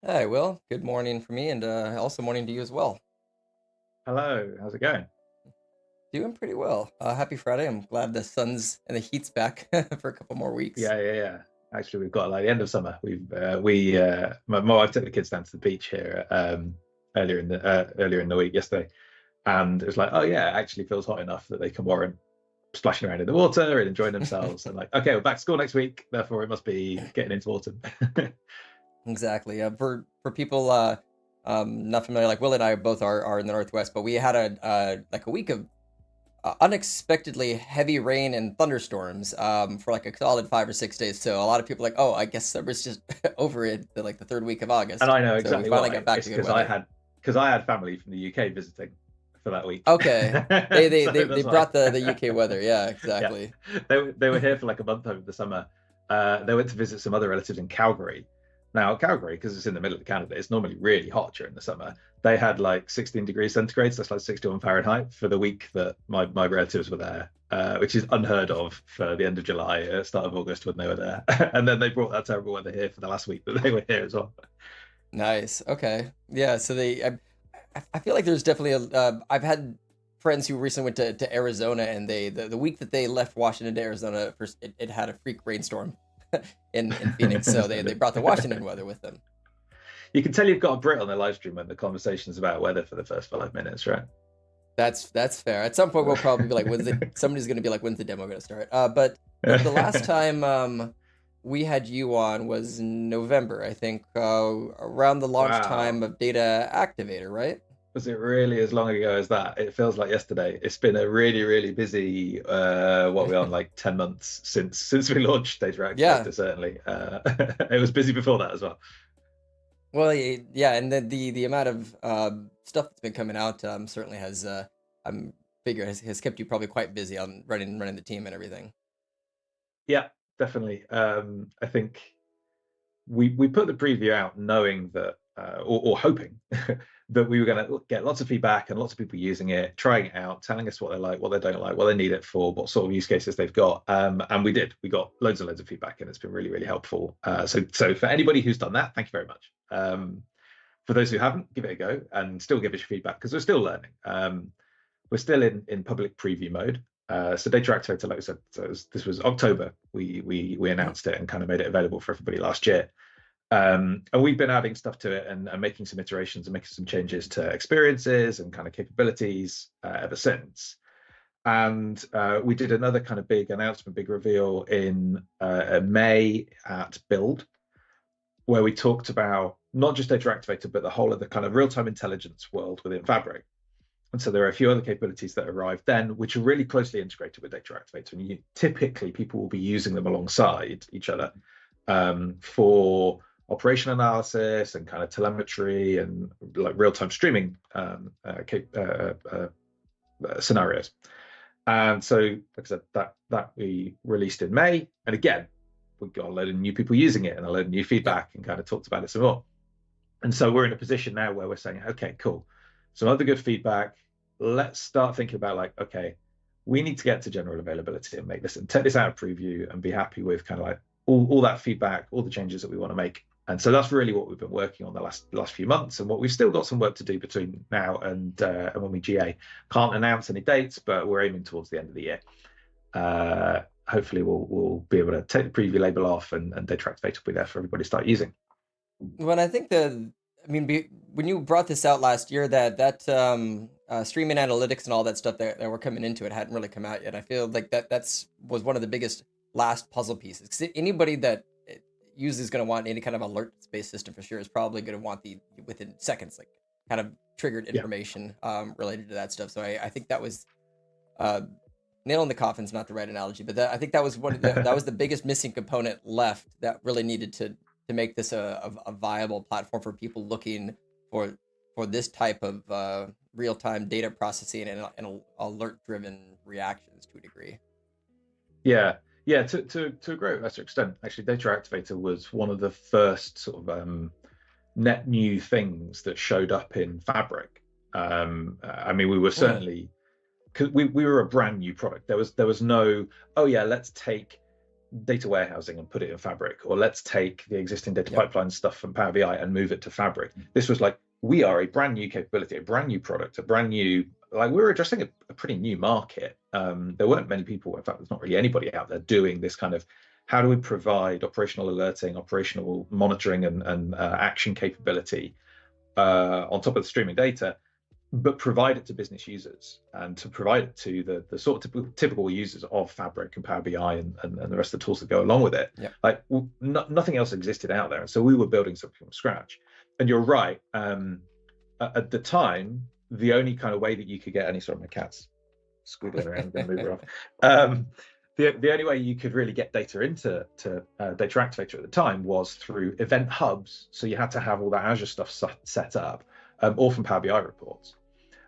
Hi, Will. Good morning for me, and also morning to you as well. Hello, how's it going? Doing pretty well. Happy Friday. I'm glad the sun's and the heat's back for a couple more weeks. Yeah. Actually, we've got like the end of summer. My wife took the kids down to the beach here earlier in the week yesterday, and it was like, oh yeah, it actually feels hot enough that they can warrant splashing around in the water and enjoying themselves. And like, okay, we're back to school next week, therefore it must be getting into autumn. Exactly. For people not familiar, like Will and I both are in the Northwest, but we had a week of unexpectedly heavy rain and thunderstorms for like a solid 5 or 6 days. So a lot of people are like, oh, I guess summer's just over it like the third week of And August. I know So we exactly finally got why. back It's to good weather. because I had family from the UK visiting for that week. Okay. They they So they, they that's why. brought the UK weather. Yeah, Yeah, exactly. they were here for like a month over the summer. They went to visit some other relatives in Calgary. Now, Calgary, because it's in the middle of Canada, it's normally really hot during the summer. They had like 16 degrees centigrade, so that's like 61 Fahrenheit for the week that my relatives were there, which is unheard of for the end of July, start of August when they were there. And then they brought that terrible weather here for the last week that they were here as well. Nice. Okay. Yeah. So I feel like there's definitely I've had friends who recently went to Arizona, and the week that they left Washington to Arizona, first it had a freak rainstorm in Phoenix, so So they brought the Washington weather with them. you can tell you've got a Brit on the live stream when the conversation is about weather for the first 5 minutes, right? That's fair. At some point, we'll probably be like, somebody's gonna be like, when's the demo gonna start? But the last time we had you on was in November, I think, around the launch time Wow. of Data Activator, right? Was it really as long ago as that? It feels like yesterday. It's been a really, really busy what we on like 10 months since we launched Data Yeah. Activator, certainly. It was busy before that as well. Well, yeah, and then the amount of stuff that's been coming out certainly has I'm figure has kept you probably quite busy on running the team and everything. Yeah, definitely. I think we put the preview out knowing that or hoping that we were going to get lots of feedback and lots of people using it, trying it out, telling us what they like, what they don't like, what they need it for, what sort of use cases they've got. And we did. We got loads and loads of feedback, and it's been really, really helpful. So for anybody who's done that, thank you very much. For those who haven't, give it a go and still give us your feedback because we're still learning. We're still in public preview mode. So Data Activator, like I said, this was October. We Mhm. announced it and kind of made it available for everybody last year. And we've been adding stuff to it and making some iterations and making some changes to experiences and kind of capabilities ever since. And we did another kind of big announcement, big reveal in May at Build, where we talked about not just Data Activator, but the whole of the kind of real-time intelligence world within Fabric. And so there are a few other capabilities that arrived then, which are really closely integrated with Data Activator. And typically, people will be using them alongside each other for operation analysis and kind of telemetry and like real-time streaming scenarios. And so, like I said, that we released in May. And again, we got a load of new people using it and a load of new Yep. feedback and kind of talked about it some more. And so we're in a position now where we're saying, okay, cool. Some other good feedback. Let's start thinking about like, okay, we need to get to general availability and make this and take this out of preview and be happy with kind of like all that feedback, all the changes that we want to make. And so that's really what we've been working on the last few months, and what we've still got some work to do between now and when we GA. Can't announce any dates, but we're aiming towards the end of the year. Hopefully, we'll be able to take the preview label off, and Data Activator will be there for everybody to start using. When I think I mean, when you brought this out last year, that streaming analytics and all that stuff that were coming into it hadn't really come out yet. I feel like that's was one of the biggest last puzzle pieces. 'Cause anybody that uses going to want any kind of alert-based system for sure is probably going to want the within seconds, like kind of triggered Yeah. information related to that stuff. So I think that was uh, nail in the coffin's not the right analogy, but I think that was that was the biggest missing component left that really needed to make this a viable platform for people looking for this type of real-time data processing and alert-driven reactions to a degree. Yeah, to a great lesser extent. Actually, Data Activator was one of the first sort of net new things that showed up in Fabric. I mean, we were Hmm. certainly because we were a brand new product. There was no, oh yeah, let's take data warehousing and put it in Fabric, or let's take the existing data Yep. pipeline stuff from Power BI and move it to Fabric. This was like, we are a brand new capability, a brand new product, a brand new, like we were addressing a pretty new market. There weren't many people, in fact, there's not really anybody out there doing this kind of, how do we provide operational alerting, operational monitoring and action capability on top of the streaming data, but provide it to business users and to provide it to the sort of typical users of Fabric and Power BI and the rest of the tools that go along with it. Yep. Like nothing else existed out there. And so we were building something from scratch. And you're right. At the time, the only kind of way that you could get any sort of, my cat's squiggling around, going to move her off. The only way you could really get data into Data Activator at the time was through event hubs. So you had to have all that Azure stuff set up, or from Power BI reports.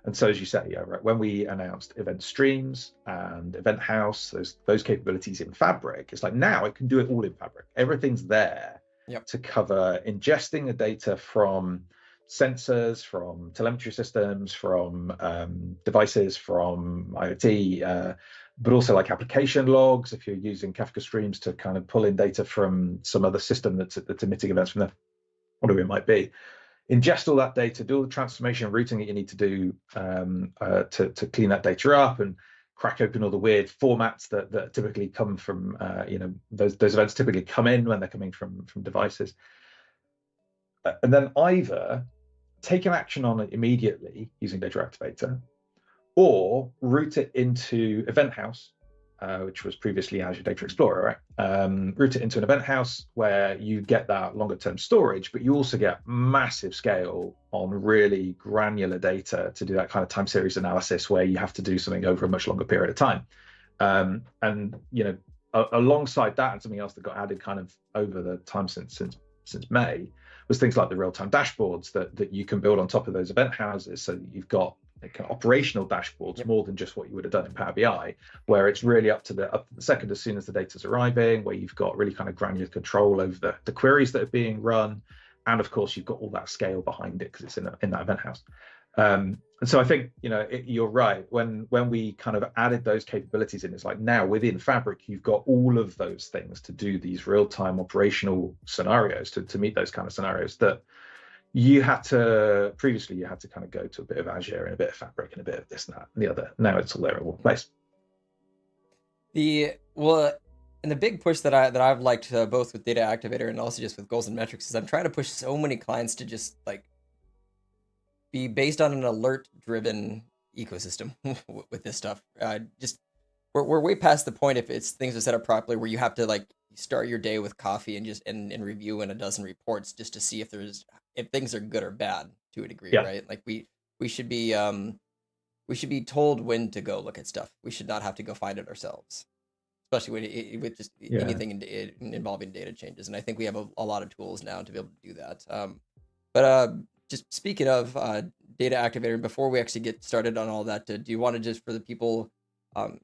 And so, as you say, right, when we announced Eventstreams and Eventhouse, those capabilities in Fabric, it's like now it can do it all in Fabric. Everything's there. Yep. To cover ingesting the data from sensors, from telemetry systems, from devices, from IoT, but also like application logs, if you're using Kafka Streams to kind of pull in data from some other system that's emitting events from there, whatever it might be. Ingest all that data, do all the transformation and routing that you need to do to clean that data up and crack open all the weird formats that typically come from, those events typically come in when they're coming from devices. And then either take an action on it immediately using Data Activator, or route it into Eventhouse, which was previously Azure Data Explorer, right? Route it into an Eventhouse where you get that longer term storage, but you also get massive scale on really granular data to do that kind of time series analysis where you have to do something over a much longer period of time. And alongside that, and something else that got added kind of over the time since May, was things like the real-time dashboards that you can build on top of those event houses, so that you've got operational dashboards. Yep. More than just what you would have done in Power BI, where it's really up to the second as soon as the data's arriving, where you've got really kind of granular control over the queries that are being run, and of course you've got all that scale behind it because it's in that event house. And so I think you're right, when we kind of added those capabilities in, it's like now within Fabric you've got all of those things to do these real-time operational scenarios, to meet those kind of scenarios that previously you had to kind of go to a bit of Azure and a bit of Fabric and a bit of this and that and the other. Now it's all there in one place. And the big push that I've liked both with Data Activator and also just with goals and metrics is I'm trying to push so many clients to just like be based on an alert-driven ecosystem with this stuff. We're way past the point if things are set up properly where you have to like start your day with coffee and just and review in a dozen reports just to see if things are good or bad to a degree, right? Like we should be told when to go look at stuff. We should not have to go find it ourselves, especially with just anything involving data changes. And I think we have a lot of tools now to be able to do that. But just speaking of Data Activator, before we actually get started on all that, do you want to just, for the people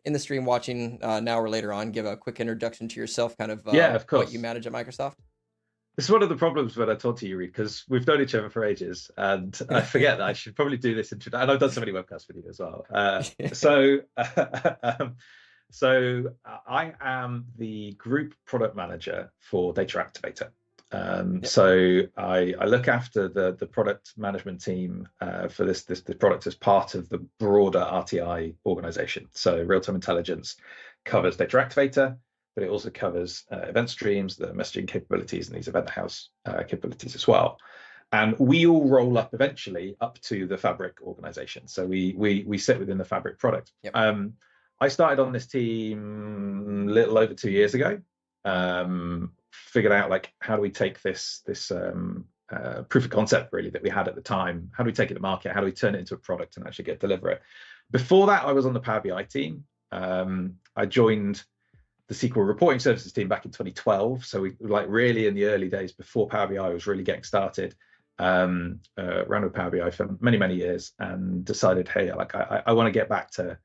in the stream watching now or later on, give a quick introduction to yourself, kind of, of course, what you manage at Microsoft? This is one of the problems when I talk to you, Reed, because we've known each other for ages, and I forget that I should probably do this introduction. And I've done so many webcasts with you as well. So I am the group product manager for Data Activator. So I look after the product management team for this product as part of the broader RTI organization. So real-time intelligence covers Data Activator, but it also covers Eventstreams, the messaging capabilities, and these Eventhouse capabilities as well. And we all roll up eventually up to the Fabric organization. So we sit within the Fabric product. Yep. I started on this team a little over 2 years ago. Figured out like, how do we take this proof of concept really that we had at the time, how do we take it to market, how do we turn it into a product and actually deliver it? Before that, I was on the Power BI team. I joined the SQL reporting services team back in 2012. So we like really in the early days before Power BI was really getting started. Ran with Power BI for many years and decided, hey, like I want to get back to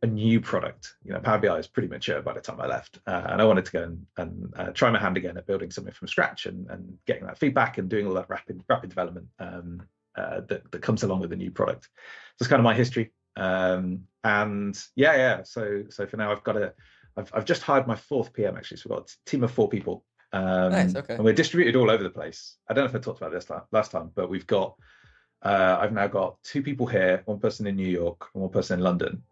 a new product. Power BI is pretty mature by the time I left, and I wanted to go and try my hand again at building something from scratch and getting that feedback and doing all that rapid development that comes along with a new product. So it's kind of my history. So for now I've got I've just hired my 4th PM actually, so we've got a team of 4 people. Nice. Okay. And we're distributed all over the place. I don't know if I talked about this last time, but we've got I've now got 2 people here, 1 person in New York and 1 person in London.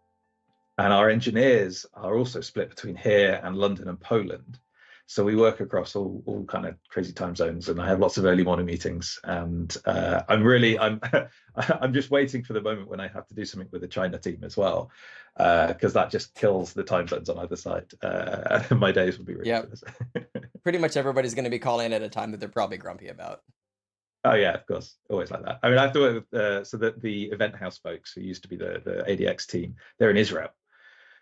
And our engineers are also split between here and London and Poland. So we work across all kind of crazy time zones, and I have lots of early morning meetings. And I'm I'm just waiting for the moment when I have to do something with the China team as well, because that just kills the time zones on either side. My days will be ridiculous. Pretty much everybody's going to be calling at a time that they're probably grumpy about. Oh yeah, of course, always like that. I mean, I have to work with so that the Eventhouse folks who used to be the ADX team, they're in Israel,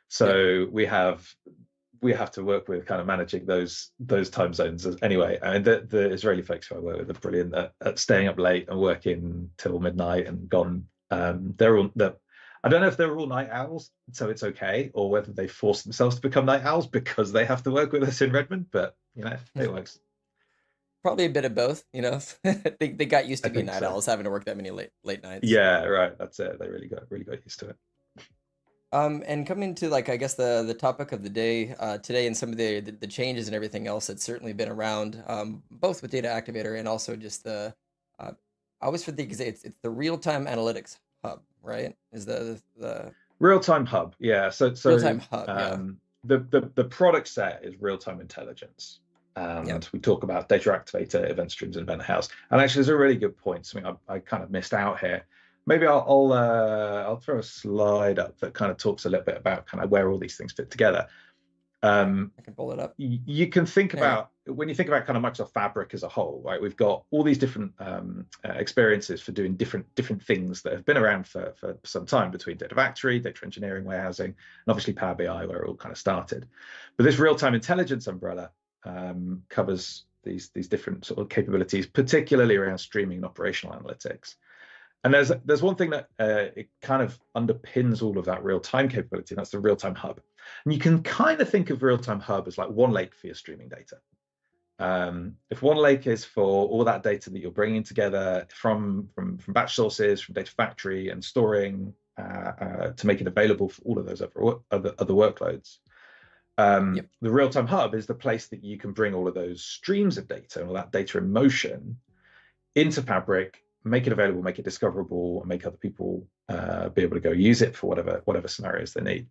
so we have to work with kind of managing those time zones. Anyway, I mean, the Israeli folks who I work with are brilliant at staying up late and working till midnight and gone. I don't know if they're all night owls, so it's okay, or whether they force themselves to become night owls because they have to work with us in Redmond. But it works. Probably a bit of both, they got used to being night owls, having to work that many late nights. Yeah, right. That's it. They really got used to it. And coming to I guess the topic of the day today, and some of the changes and everything else that's certainly been around, both with Data Activator and also just the I always forget because it's the real-time analytics hub, right? Is the real-time hub? Yeah. So real-time hub. The product set is real-time intelligence. And we talk about Data Activator, Eventstreams, and Eventhouse. And actually, there's a really good point. Something I kind of missed out here. Maybe I'll throw a slide up that kind of talks a little bit about kind of where all these things fit together. I can pull it up. You can think about, when you think about kind of Microsoft Fabric as a whole, right? We've got all these different experiences for doing different things that have been around for some time, between Data Factory, data engineering, warehousing, and obviously Power BI, where it all kind of started. But this real-time intelligence umbrella covers these different sort of capabilities, particularly around streaming and operational analytics. And there's one thing that it kind of underpins all of that real-time capability, and that's the real-time hub. And you can kind of think of real-time hub as like one lake for your streaming data. If one lake is for all that data that you're bringing together from batch sources, from Data Factory, and storing to make it available for all of those other workloads. The real-time hub is the place that you can bring all of those streams of data and all that data in motion into Fabric, make it available, make it discoverable, and make other people be able to go use it for whatever scenarios they need.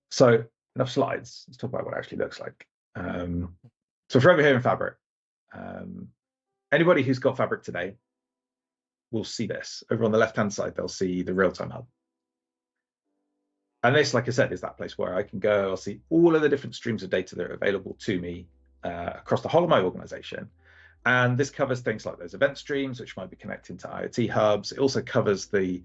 So enough slides. Let's talk about what it actually looks like. So for over here in Fabric, anybody who's got Fabric today will see this. Over on the left-hand side, they'll see the real-time hub. And this, like I said, is that place where I can go, I'll see all of the different streams of data that are available to me across the whole of my organization. And this covers things like those event streams, which might be connecting to IoT hubs. It also covers the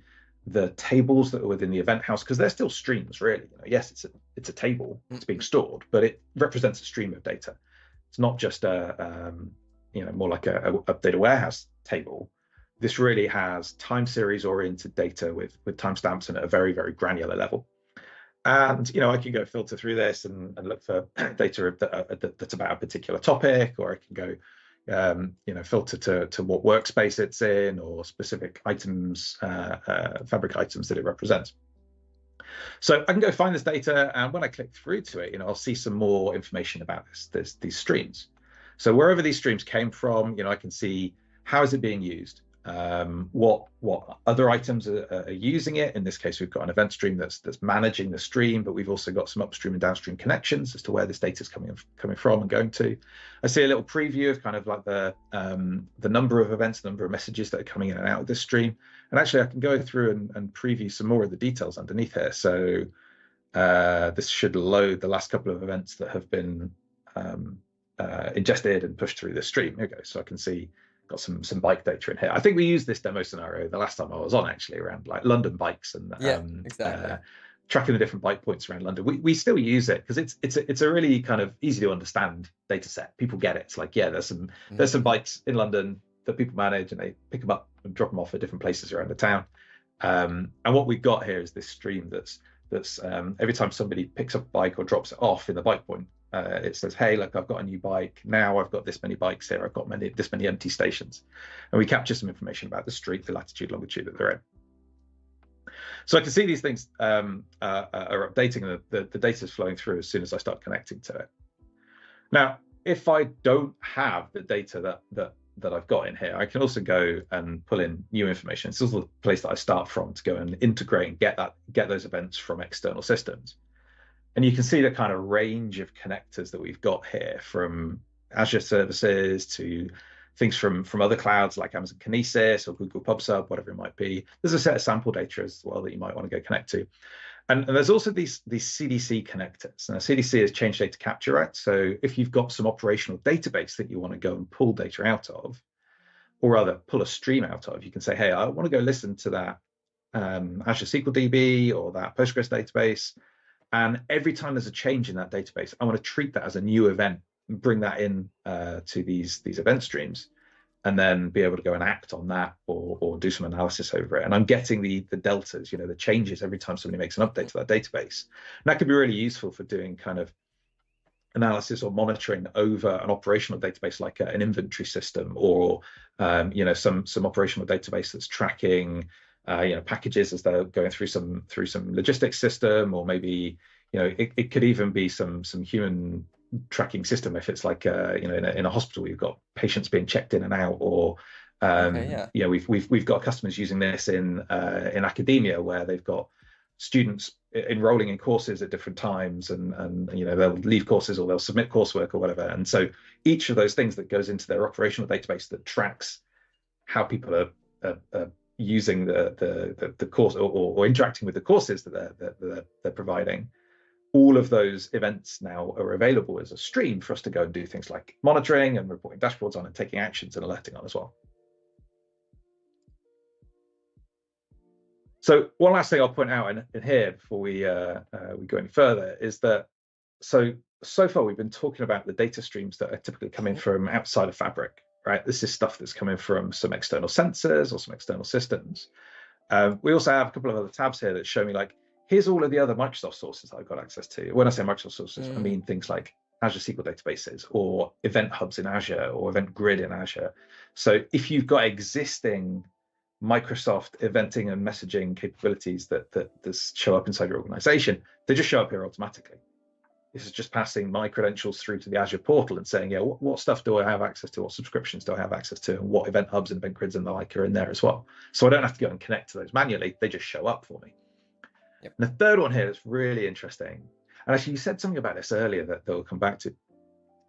tables that are within the Eventhouse, because they're still streams, really. Yes, it's a table, it's being stored, but it represents a stream of data. It's not just more like a data warehouse table. This really has time series oriented data with timestamps and at a very, very granular level. And I can go filter through this and look for data that's about a particular topic, or I can go filter to what workspace it's in, or specific items, Fabric items that it represents. So I can go find this data, and when I click through to it, I'll see some more information about these streams. So wherever these streams came from, I can see how is it being used, what other items are using it. In this case, we've got an event stream that's managing the stream, but we've also got some upstream and downstream connections as to where this data is coming from and going to. I see a little preview of kind of like the number of events, the number of messages that are coming in and out of this stream. And actually, I can go through and preview some more of the details underneath here. So this should load the last couple of events that have been ingested and pushed through the stream. Here we go. So I can see got some bike data in here. I think we used this demo scenario the last time I was on, actually, around like London bikes and exactly. Tracking the different bike points around London. We still use it because it's a really kind of easy to understand data set. People get it. It's like, there's some bikes in London that people manage, and they pick them up and drop them off at different places around the town. And what we've got here is this stream that's every time somebody picks up a bike or drops it off in the bike point, it says, hey, look, I've got a new bike. Now I've got this many bikes here. I've got this many empty stations. And we capture some information about the street, the latitude, longitude that they're in. So I can see these things are updating, the data is flowing through as soon as I start connecting to it. Now, if I don't have the data that I've got in here, I can also go and pull in new information. It's also the place that I start from to go and integrate and get those events from external systems. And you can see the kind of range of connectors that we've got here, from Azure services to things from other clouds like Amazon Kinesis or Google PubSub, whatever it might be. There's a set of sample data as well that you might want to go connect to. And there's also these CDC connectors. Now, CDC is Change Data Capture, right? So if you've got some operational database that you want to go and pull data out of, or rather pull a stream out of, you can say, hey, I want to go listen to that Azure SQL DB or that Postgres database. And every time there's a change in that database, I want to treat that as a new event and bring that in to these event streams, and then be able to go and act on that or do some analysis over it. And I'm getting the deltas, the changes every time somebody makes an update to that database. And that could be really useful for doing kind of analysis or monitoring over an operational database like an inventory system, or some operational database that's tracking packages as they're going through some logistics system, or maybe it could even be some human tracking system if it's like in a hospital you've got patients being checked in and out, or we've got customers using this in academia where they've got students enrolling in courses at different times, and they'll leave courses or they'll submit coursework or whatever. And so each of those things that goes into their operational database that tracks how people are using the course or interacting with the courses that they're providing, all of those events now are available as a stream for us to go and do things like monitoring and reporting dashboards on and taking actions and alerting on as well. So one last thing I'll point out in here before we go any further is that so far we've been talking about the data streams that are typically coming from outside of Fabric, right? This is stuff that's coming from some external sensors or some external systems. We also have a couple of other tabs here that show me, like, here's all of the other Microsoft sources that I've got access to. When I say Microsoft sources, I mean things like Azure SQL databases or event hubs in Azure or Event Grid in Azure. So if you've got existing Microsoft eventing and messaging capabilities that show up inside your organization, they just show up here automatically. This is just passing my credentials through to the Azure portal and saying, yeah, what stuff do I have access to? What subscriptions do I have access to? And what event hubs and event grids and the like are in there as well. So I don't have to go and connect to those manually. They just show up for me. Yep. And the third one here is really interesting. And actually, you said something about this earlier that we'll come back to.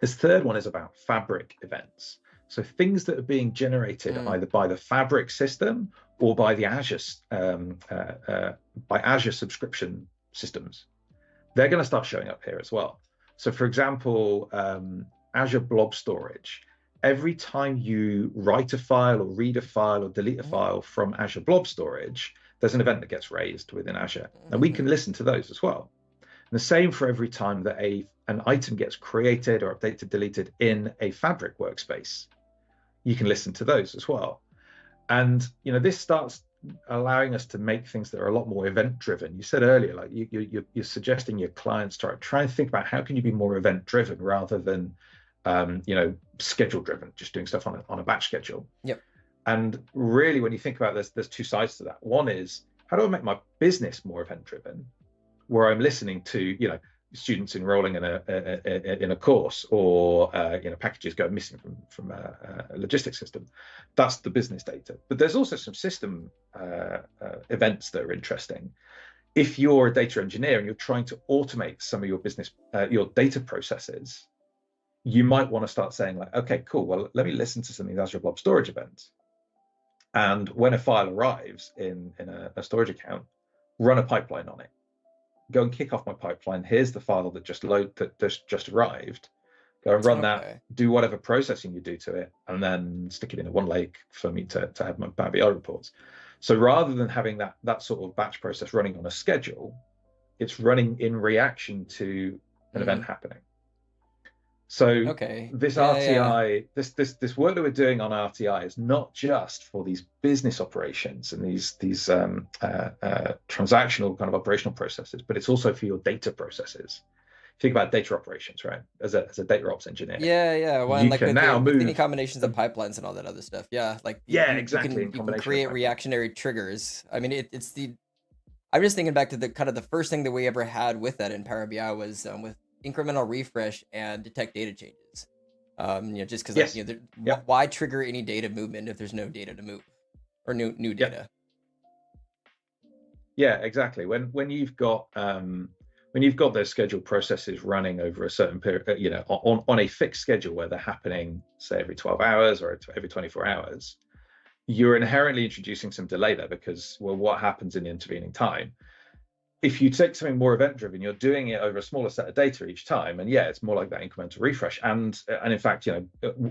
This third one is about Fabric events. So things that are being generated either by the Fabric system or by the Azure by Azure subscription systems. They're going to start showing up here as well. So for example, Azure Blob Storage, every time you write a file or read a file or delete a file from Azure Blob Storage, there's an event that gets raised within Azure, and we can listen to those as well. And the same for every time that an item gets created or updated, deleted in a Fabric workspace, you can listen to those as well. And this starts allowing us to make things that are a lot more event driven. You said earlier, like you're suggesting your clients try and think about how can you be more event driven rather than schedule driven, just doing stuff on a batch schedule. Yep. And really, when you think about this, there's two sides to that. One is, how do I make my business more event driven, where I'm listening to students enrolling in a course, or packages going missing from a logistics system. That's the business data. But there's also some system events that are interesting. If you're a data engineer and you're trying to automate some of your business, your data processes, you might want to start saying, like, okay, cool, well, let me listen to some of these Azure Blob Storage events. And when a file arrives in a storage account, run a pipeline on it. Go and kick off my pipeline. Here's the file that just arrived. Go and run that, do whatever processing you do to it, and then stick it in a one lake for me to have my Power BI reports. So rather than having that sort of batch process running on a schedule, it's running in reaction to an event happening. So this RTI, this work that we're doing on RTI is not just for these business operations and these transactional kind of operational processes, but it's also for your data processes. Think about data operations, right? As a data ops engineer. Yeah. Well, you like can now move any combinations of pipelines and all that other stuff. Yeah, like exactly. You can create reactionary triggers. I mean, it's the I'm just thinking back to the kind of the first thing that we ever had with that in Power BI was with incremental refresh and detect data changes. Just because like Yes. why trigger any data movement if there's no data to move or new data? Yeah, exactly. When you've got those scheduled processes running over a certain period, on a fixed schedule where they're happening, say every 12 hours or every 24 hours, you're inherently introducing some delay there because, well, what happens in the intervening time? If you take something more event driven, you're doing it over a smaller set of data each time, and yeah, it's more like that incremental refresh. And in fact,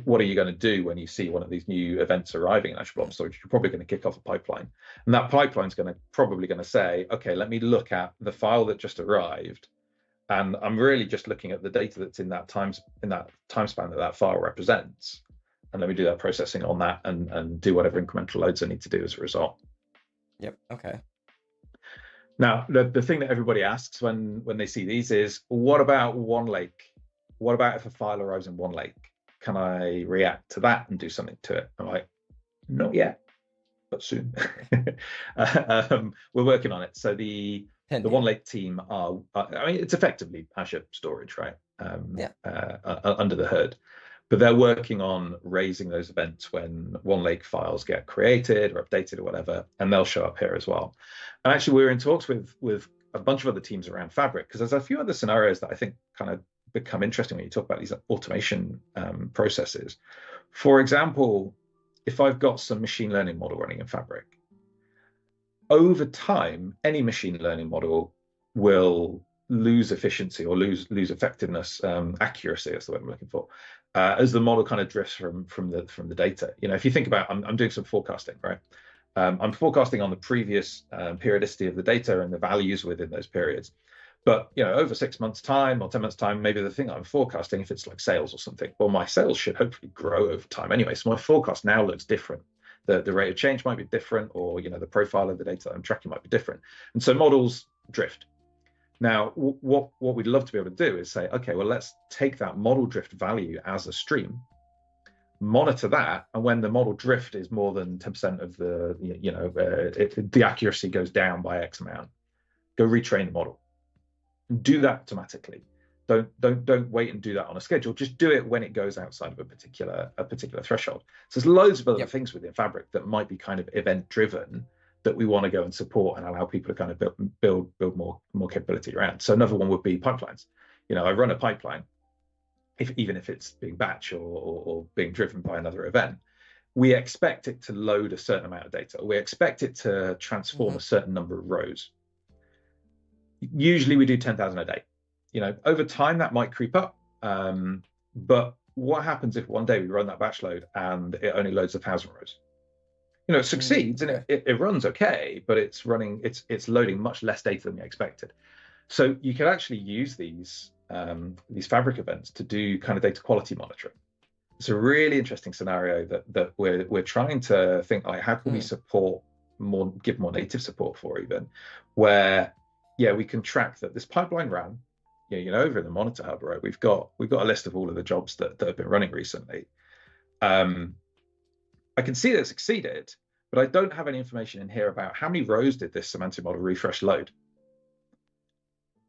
what are you going to do when you see one of these new events arriving in Azure Blob Storage? You're probably going to kick off a pipeline, and that pipeline's probably going to say, okay, let me look at the file that just arrived, and I'm really just looking at the data that's in that time span that file represents, and let me do that processing on that and do whatever incremental loads I need to do as a result. Yep. Okay. Now, the thing that everybody asks when they see these is, what about one lake? What about if a file arrives in one lake? Can I react to that and do something to it? I'm like, not yet, but soon. We're working on it. So the one lake team it's effectively Azure storage, right? Under the hood. But they're working on raising those events when one lake files get created or updated or whatever, and they'll show up here as well. And actually, we're in talks with a bunch of other teams around Fabric, because there's a few other scenarios that I think kind of become interesting when you talk about these automation processes. For example, if I've got some machine learning model running in Fabric, over time, any machine learning model will lose efficiency or lose effectiveness, accuracy is the word I'm looking for, as the model kind of drifts from the data. If you think about, I'm doing some forecasting, right? I'm forecasting on the previous periodicity of the data and the values within those periods. But over 6 months' time or 10 months' time, maybe the thing I'm forecasting, if it's like sales or something, well, my sales should hopefully grow over time anyway. So my forecast now looks different. The rate of change might be different, or the profile of the data that I'm tracking might be different. And so models drift. Now, what we'd love to be able to do is say, okay, well, let's take that model drift value as a stream, monitor that, and when the model drift is more than 10% of the accuracy goes down by X amount, go retrain the model. Do that automatically. Don't wait and do that on a schedule. Just do it when it goes outside of a particular threshold. So there's loads of other things within Fabric that might be kind of event driven that we want to go and support and allow people to kind of build more capability around. So another one would be pipelines. I run a pipeline, even if it's being batch or being driven by another event, we expect it to load a certain amount of data. We expect it to transform a certain number of rows. Usually we do 10,000 a day. Over time that might creep up. But what happens if one day we run that batch load and it only loads 1,000 rows? It succeeds and it runs okay, but it's loading much less data than we expected. So you can actually use these Fabric events to do kind of data quality monitoring. It's a really interesting scenario that we're trying to think, like, how can we support more, give more native support for, even where we can track that this pipeline ran. Over in the Monitor Hub, right? We've got a list of all of the jobs that have been running recently. I can see that it succeeded, but I don't have any information in here about how many rows did this semantic model refresh load.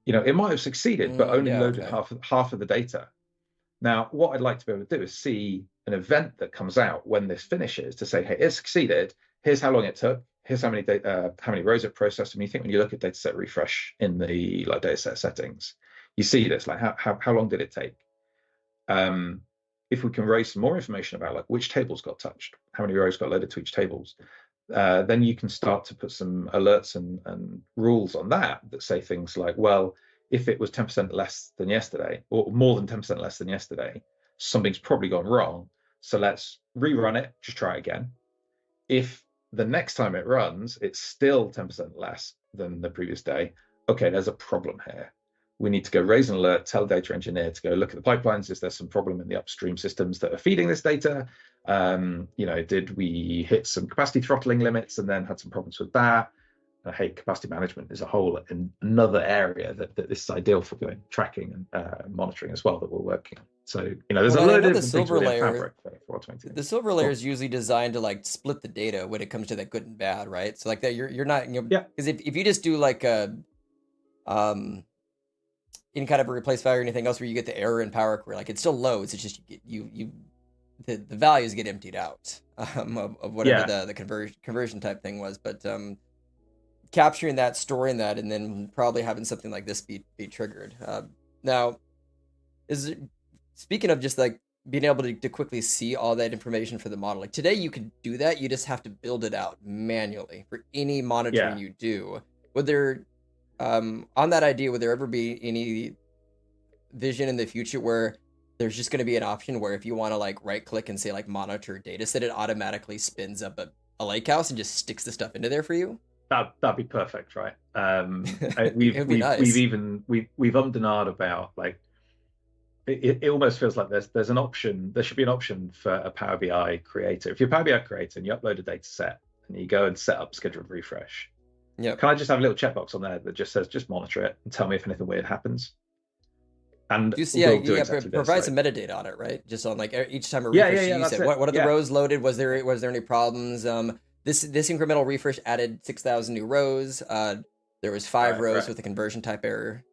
It might have succeeded, but only loaded half of the data. Now, what I'd like to be able to do is see an event that comes out when this finishes to say, hey, it succeeded. Here's how long it took. Here's how many rows it processed. And you think when you look at dataset refresh in the dataset settings, you see this, like how long did it take? If we can raise some more information about which tables got touched, how many rows got loaded to each tables, then you can start to put some alerts and rules on that say things like, well, if it was 10% less than yesterday, or more than 10% less than yesterday, something's probably gone wrong. So let's rerun it, just try it again. If the next time it runs, it's still 10% less than the previous day, okay, there's a problem here. We need to go raise an alert, tell the data engineer to go look at the pipelines. Is there some problem in the upstream systems that are feeding this data? Did we hit some capacity throttling limits and then had some problems with that? capacity management is a whole another area that this is ideal for doing tracking and monitoring as well that we're working on. So there's a Well, and I load know of the different things silver within layer, Fabric for automating the things. silver layer Cool. is usually designed to like split the data when it comes to that good and bad, right? So like that you're not, Yeah. because if you just do like a any kind of a replace value or anything else where you get the error in Power Query, like it still loads. It's just the values get emptied out of whatever the conversion type thing was. But capturing that, storing that, and then probably having something like this be triggered. Now, speaking of just like being able to quickly see all that information for the model, like today you could do that. You just have to build it out manually for any monitoring you do. Would there on that idea, would there ever be any vision in the future where there's just going to be an option where if you want to like right click and say like monitor data set, it automatically spins up a lake house and just sticks the stuff into there for you? That'd be perfect, right? We've ummed and ahed about like it almost feels like there's an option. There should be an option for a Power BI creator. If you're a Power BI creator and you upload a data set and you go and set up scheduled refresh, can I just have a little checkbox on there that just says just monitor it and tell me if anything weird happens? And provide some metadata on it, right? Just on like each time a refresh you use it. What are the rows loaded? Was there any problems? This incremental refresh added 6,000 new rows. There was 5 rows with a conversion type error.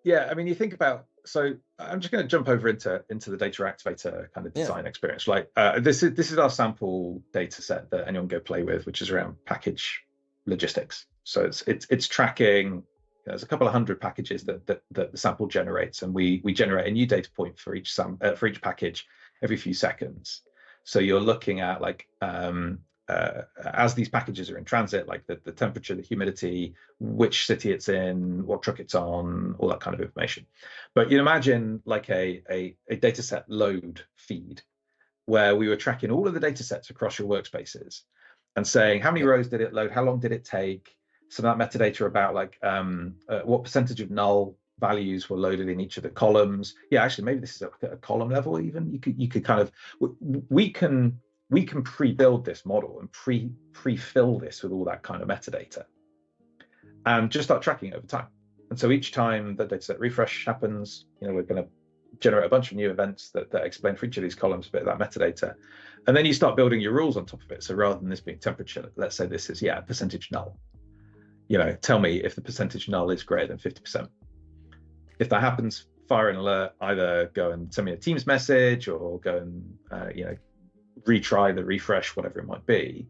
Yeah, I mean, you think about, so I'm just going to jump over into the Data Activator kind of design experience. Like this is our sample data set that anyone go play with, which is around package logistics. So it's tracking. There's a couple of hundred packages that the sample generates, and we generate a new data point for each package every few seconds. So you're looking at like as these packages are in transit, like the temperature, the humidity, which city it's in, what truck it's on, all that kind of information. But you imagine like a data set load feed where we were tracking all of the data sets across your workspaces and saying how many rows did it load, how long did it take, some of that metadata about like what percentage of null values were loaded in each of the columns. Yeah, actually, maybe this is at a column level even. You could kind of, we can pre-build this model and pre-fill this with all that kind of metadata and just start tracking it over time. And so each time the dataset refresh happens, we're going to generate a bunch of new events that explain for each of these columns a bit of that metadata. And then you start building your rules on top of it. So rather than this being temperature, let's say this is, percentage null. Tell me if the percentage null is greater than 50%. If that happens, fire an alert, either go and send me a Teams message or go and, retry the refresh, whatever it might be.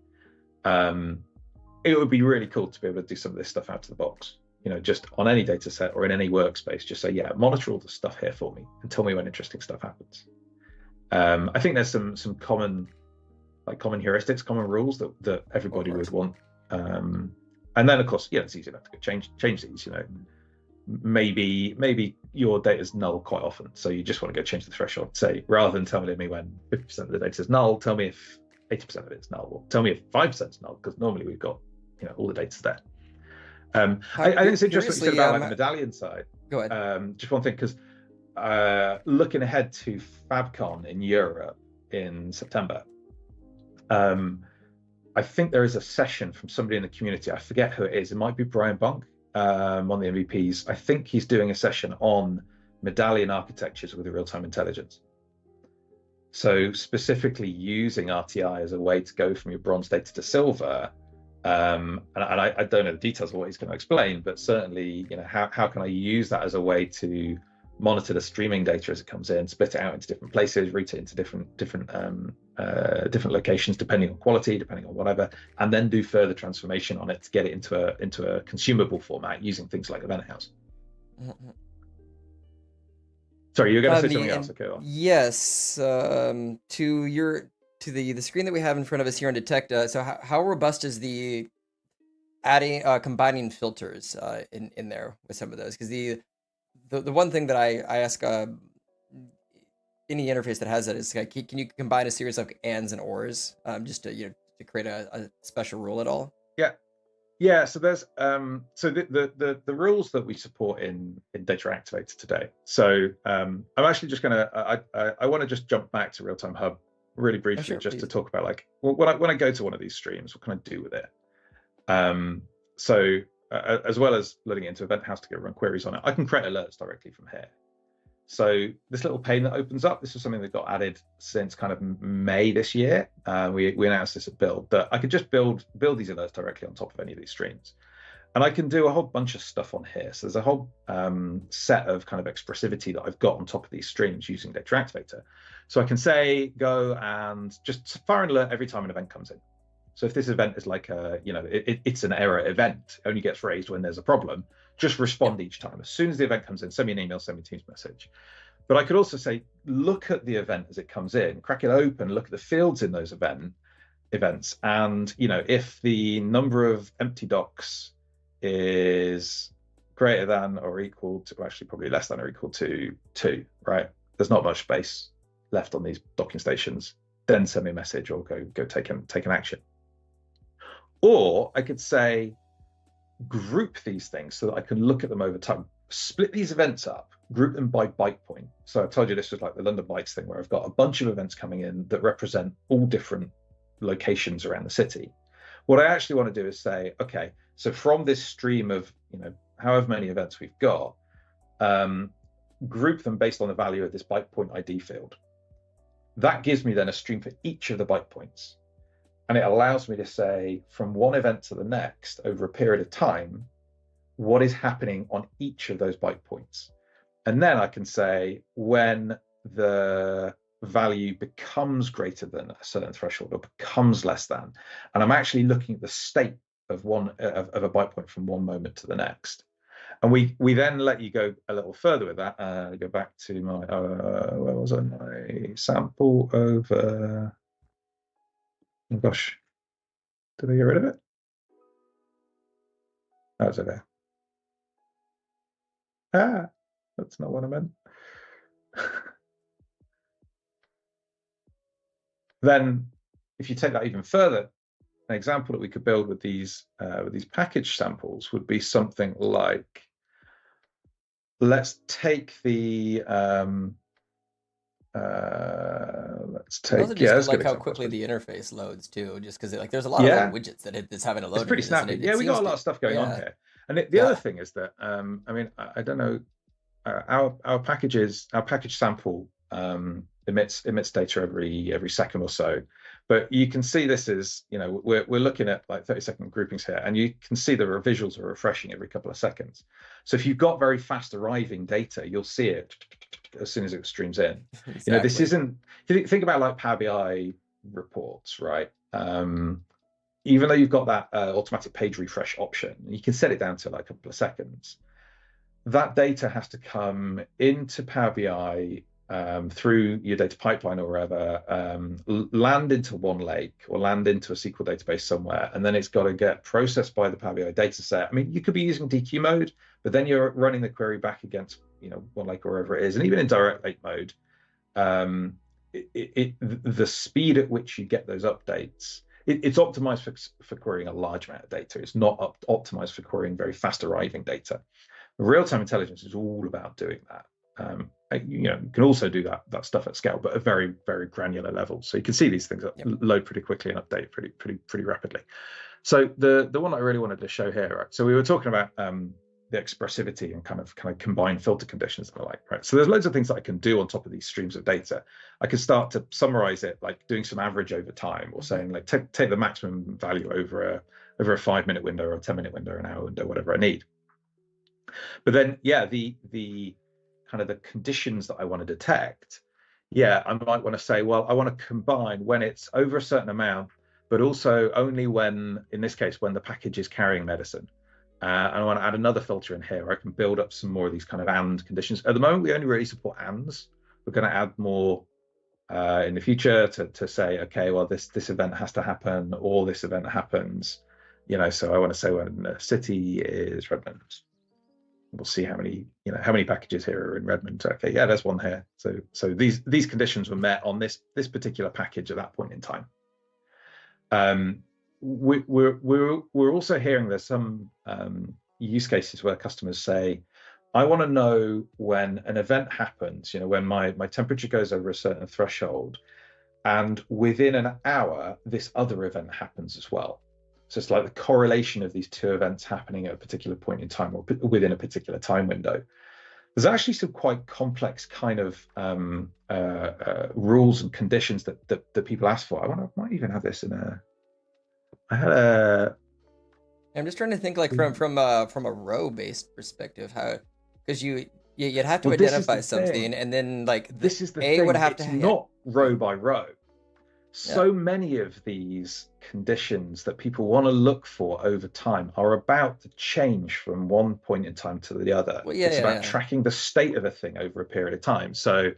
It would be really cool to be able to do some of this stuff out of the box, just on any data set or in any workspace, just say, monitor all the stuff here for me and tell me when interesting stuff happens. I think there's some common heuristics, common rules that everybody would want. And then of course, it's easy enough to change these, maybe your data is null quite often. So you just want to go change the threshold. Say, rather than telling me when 50% of the data is null, tell me if 80% of it's null, or tell me if 5% is null, because normally we've got, all the data's there. I think it's interesting what you said about like the medallion side. Go ahead. Just one thing, because looking ahead to FabCon in Europe in September, I think there is a session from somebody in the community. I forget who it is. It might be Brian Bunk, one of the MVPs. I think he's doing a session on medallion architectures with real-time intelligence. So specifically using RTI as a way to go from your bronze data to silver. And I don't know the details of what he's going to explain, but certainly, how can I use that as a way to monitor the streaming data as it comes in, split it out into different places, route it into different locations, depending on quality, depending on whatever, and then do further transformation on it to get it into a consumable format using things like Eventhouse. Mm-hmm. Sorry, you were going to say something else. Okay. Yes. To the screen that we have in front of us here on Detect. So how robust is the combining filters in there with some of those? Because the one thing that I ask any interface that has that is like, can you combine a series of ands and ors just to create a special rule at all? Yeah. So there's the rules that we support in Data Activator today. So I'm actually just gonna I want to just jump back to Real-Time Hub really briefly, to talk about like when I go to one of these streams, what can I do with it? So as well as loading it into Eventhouse to go run queries on it, I can create alerts directly from here. So this little pane that opens up, this is something that got added since kind of May this year. We announced this at Build, that I could just build these alerts directly on top of any of these streams. And I can do a whole bunch of stuff on here. So there's a whole set of kind of expressivity that I've got on top of these streams using Data Activator. So I can say, go and just fire an alert every time an event comes in. So if this event is like a, it's an error event, only gets raised when there's a problem, just respond each time. As soon as the event comes in, send me an email, send me a Teams message. But I could also say, look at the event as it comes in, crack it open, look at the fields in those events. And, if the number of empty docs is greater than or equal to, well, actually probably less than or equal to 2, right? There's not much space left on these docking stations. Then send me a message or go take an action. Or I could say, group these things so that I can look at them over time, split these events up, group them by byte point. So I told you this was like the London Bytes thing, where I've got a bunch of events coming in that represent all different locations around the city. What I actually want to do is say, okay, so from this stream of, however many events we've got, group them based on the value of this byte point ID field. That gives me then a stream for each of the byte points. And it allows me to say, from one event to the next, over a period of time, what is happening on each of those byte points. And then I can say, when the value becomes greater than a certain threshold or becomes less than, and I'm actually looking at the state of a byte point from one moment to the next. And we then let you go a little further with that. Go back to my, where was I? My sample over, oh gosh, did I get rid of it? That was it there. That's not what I meant. Then, if you take that even further, an example that we could build with these package samples would be something like, let's take the let's take. Also just like how quickly the interface loads too, just because like there's a lot of little widgets that it's having to load. It's pretty snappy. We got a lot of stuff going on here. And the other thing is that I mean, I don't know, our package sample emits data every second or so, but you can see this is, we're looking at like 30-second groupings here, and you can see the visuals are refreshing every couple of seconds. So if you've got very fast arriving data, you'll see it as soon as it streams in. Exactly. This isn't, think about like Power BI reports, right? Even though you've got that automatic page refresh option, you can set it down to like a couple of seconds. That data has to come into Power BI through your data pipeline or wherever, land into one lake or land into a SQL database somewhere, and then it's got to get processed by the Power BI data set. I mean, you could be using DQ mode, but then you're running the query back against one lake or wherever it is, and even in direct lake mode, the speed at which you get those updates, it's optimized for querying a large amount of data. It's not optimized for querying very fast arriving data. Real-time intelligence is all about doing that. You can also do that stuff at scale, but at very, very granular levels. So you can see these things load pretty quickly and update pretty rapidly. So the one I really wanted to show here, right? So we were talking about the expressivity and kind of combined filter conditions and the like, right? So there's loads of things that I can do on top of these streams of data. I can start to summarize it, like doing some average over time, or saying like take the maximum value over a 5-minute window or a 10-minute window, an hour window, whatever I need. But then, the kind of the conditions that I want to detect, I might want to say, well, I want to combine when it's over a certain amount, but also only when, in this case, when the package is carrying medicine. And I want to add another filter in here where I can build up some more of these kind of and conditions. At the moment, we only really support ands. We're going to add more in the future to say, okay, well, this event has to happen, or this event happens. So I want to say when the city is Redmond. We'll see how many packages here are in Redmond. Okay, there's one here. So these conditions were met on this particular package at that point in time. We're also hearing there's some use cases where customers say, I want to know when an event happens, when my temperature goes over a certain threshold, and within an hour, this other event happens as well. So it's like the correlation of these two events happening at a particular point in time or within a particular time window. There's actually some quite complex kind of rules and conditions that people ask for. I might even have this in a. I had a. I'm just trying to think like from a row based perspective, how, because you'd have to identify something, and then like this is the A thing. would have it's to not row by row. So Yeah. many of these conditions that people want to look for over time are about to change from one point in time to the other. Well, yeah, It's yeah, about yeah. tracking the state of a thing over a period of time. So,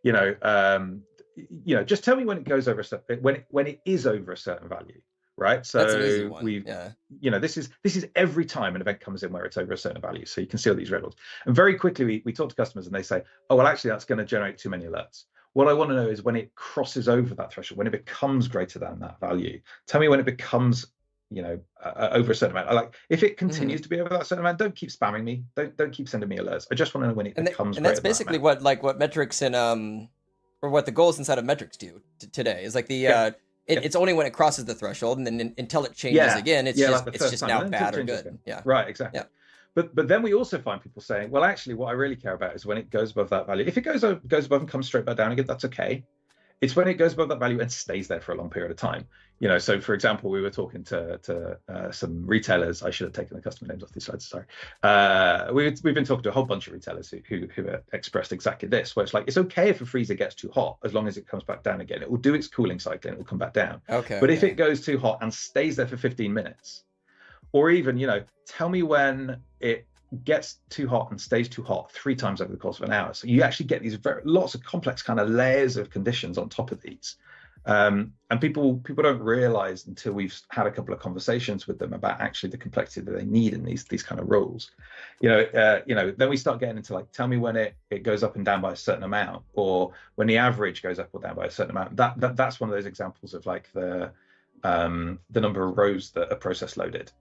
just tell me when it goes over a certain, when it is over a certain value, right? So That's an easy one. we've, Yeah. this is every time an event comes in where it's over a certain value. So you can see all these red ones. And very quickly we talk to customers and they say, oh, well, actually that's going to generate too many alerts. What I want to know is when it crosses over that threshold, when it becomes greater than that value. Tell me when it becomes, over a certain amount. Like if it continues to be over that certain amount, don't keep spamming me. Don't keep sending me alerts. I just want to know when it becomes. And that's basically what metrics and or what the goals inside of metrics do today is like the it's only when it crosses the threshold, and then until it changes again, it's just now bad or good. Again. Yeah. Right. Exactly. Yeah. But then we also find people saying, well, actually, what I really care about is when it goes above that value. If it goes above and comes straight back down again, that's okay. It's when it goes above that value and stays there for a long period of time. So for example, we were talking to some retailers. I should have taken the customer names off these slides. Sorry. We've been talking to a whole bunch of retailers who expressed exactly this, where it's like, it's okay if a freezer gets too hot as long as it comes back down again. It will do its cooling cycle and it will come back down. Okay. But if it goes too hot and stays there for 15 minutes, or even, tell me when it gets too hot and stays too hot 3 times over the course of an hour. So you actually get these lots of complex kind of layers of conditions on top of these. And people don't realize until we've had a couple of conversations with them about actually the complexity that they need in these kind of rules. Then we start getting into like, tell me when it goes up and down by a certain amount, or when the average goes up or down by a certain amount. That's one of those examples of like the number of rows that are process loaded.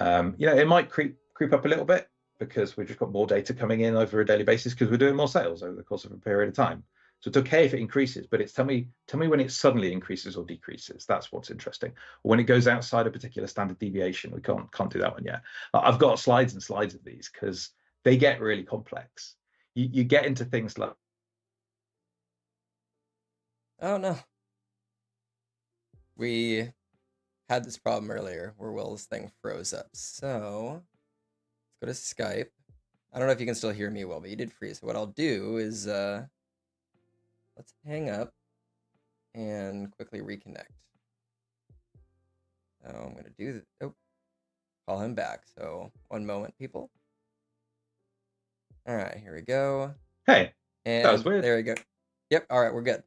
It might creep up a little bit because we've just got more data coming in over a daily basis because we're doing more sales over the course of a period of time. So it's okay if it increases, but it's tell me when it suddenly increases or decreases. That's what's interesting. Or when it goes outside a particular standard deviation, we can't do that one yet. I've got slides and slides of these because they get really complex. You get into things like, oh no, we had this problem earlier where Will's thing froze up. So let's go to Skype. I don't know if you can still hear me well, but you did freeze. So what I'll do is let's hang up and quickly reconnect. So I'm gonna do call him back. So one moment, people. All right, here we go. Hey, and that was weird. There we go. Yep. All right, we're good.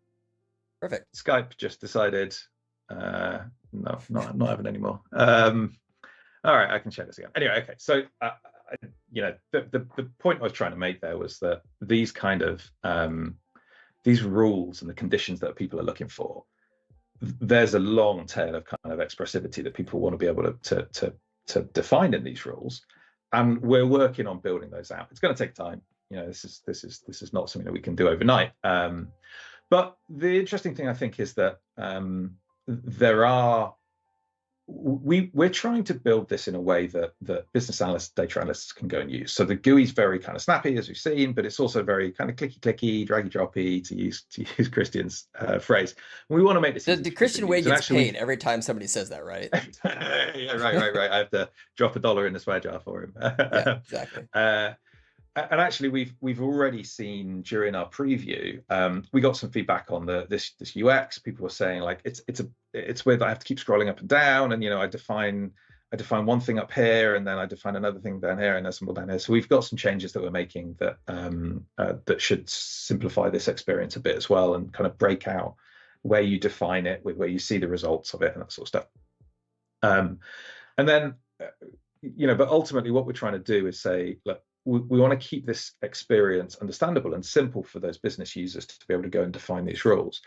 Perfect. Skype just decided no, not having any more. All right, I can share this again. Anyway, okay. So the point I was trying to make there was that these kind of these rules and the conditions that people are looking for, there's a long tail of kind of expressivity that people want to be able to define in these rules, and we're working on building those out. It's going to take time. This is not something that we can do overnight. But the interesting thing I think is that we're trying to build this in a way that business analysts, data analysts can go and use. So the GUI is very kind of snappy, as we've seen, but it's also very kind of clicky, draggy, droppy, to use Christian's phrase. We want to make this. The Christian way gets paid every time somebody says that, right? Yeah, right. I have to drop $1 in the swear jar for him. Yeah, exactly. And actually, we've already seen during our preview, we got some feedback on this UX. People were saying like it's weird that I have to keep scrolling up and down, and I define one thing up here, and then I define another thing down here, and there's some more down here. So we've got some changes that we're making that that should simplify this experience a bit as well, and kind of break out where you define it, with where you see the results of it, and that sort of stuff. And then but ultimately, what we're trying to do is say, look, we want to keep this experience understandable and simple for those business users to be able to go and define these rules.